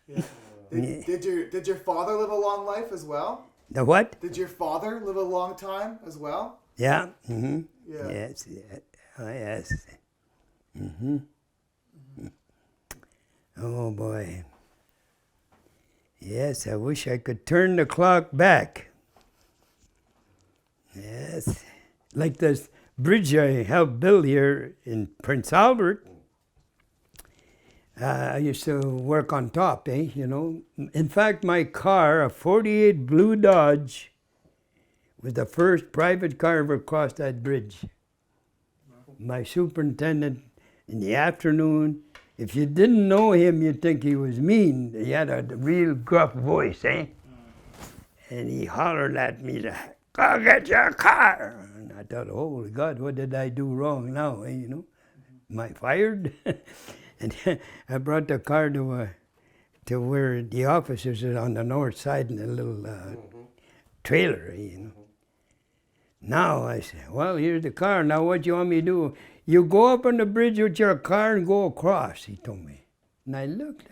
Yeah. Did your father live a long life as well? The what? Did your father live a long time as well? Yeah. Mm-hmm. Yeah. Yes. Yeah. Oh yes. Mm-hmm. Oh boy. Yes, I wish I could turn the clock back. Yes. Like this bridge I helped build here in Prince Albert. I used to work on top, you know. In fact, my car, a 48 blue Dodge, was the first private car ever crossed that bridge. My superintendent, in the afternoon, if you didn't know him, you'd think he was mean. He had a real gruff voice, eh? And he hollered at me, "Go get your car!" And I thought, holy God, what did I do wrong now, you know? Am I fired? And I brought the car to where the officers are on the north side in a little trailer, you know. Now I said, well, here's the car. Now what you want me to do? You go up on the bridge with your car and go across, he told me. And I looked.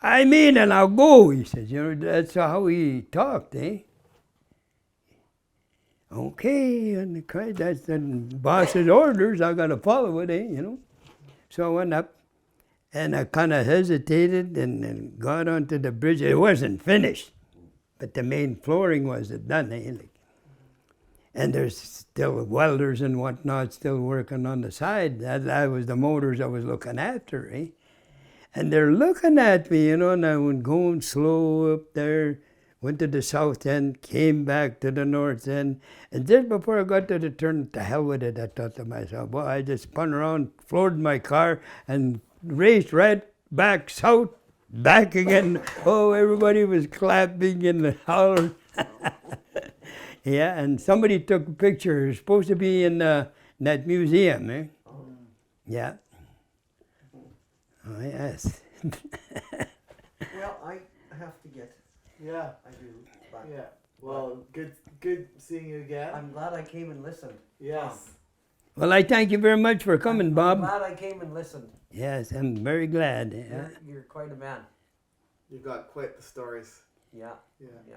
I mean, and I'll go, he says. You know, that's how he talked, eh? Okay, and that's the boss's orders. I got to follow it, eh, you know. So I went up, and I kind of hesitated and got onto the bridge. It wasn't finished, but the main flooring was done, eh? Like, and there's still welders and whatnot still working on the side. That was the motors I was looking after, eh? And they're looking at me, you know, and I went going slow up there, went to the south end, came back to the north end, and just before I got to the turn, to hell with it, I thought to myself, well, I just spun around, floored my car, and raced right back south, back again. Oh, everybody was clapping and hollering. Yeah, and somebody took a picture. It was supposed to be in that museum, eh? Yeah. Oh, yes. Well, I have to get. Yeah. I do. But Yeah. Well, good seeing you again. I'm glad I came and listened. Yes. Well, I thank you very much for coming, I'm Bob. glad I came and listened. Yes, I'm very glad. Yeah. You're quite a man. You've got quite the stories. Yeah. Yeah. Yeah.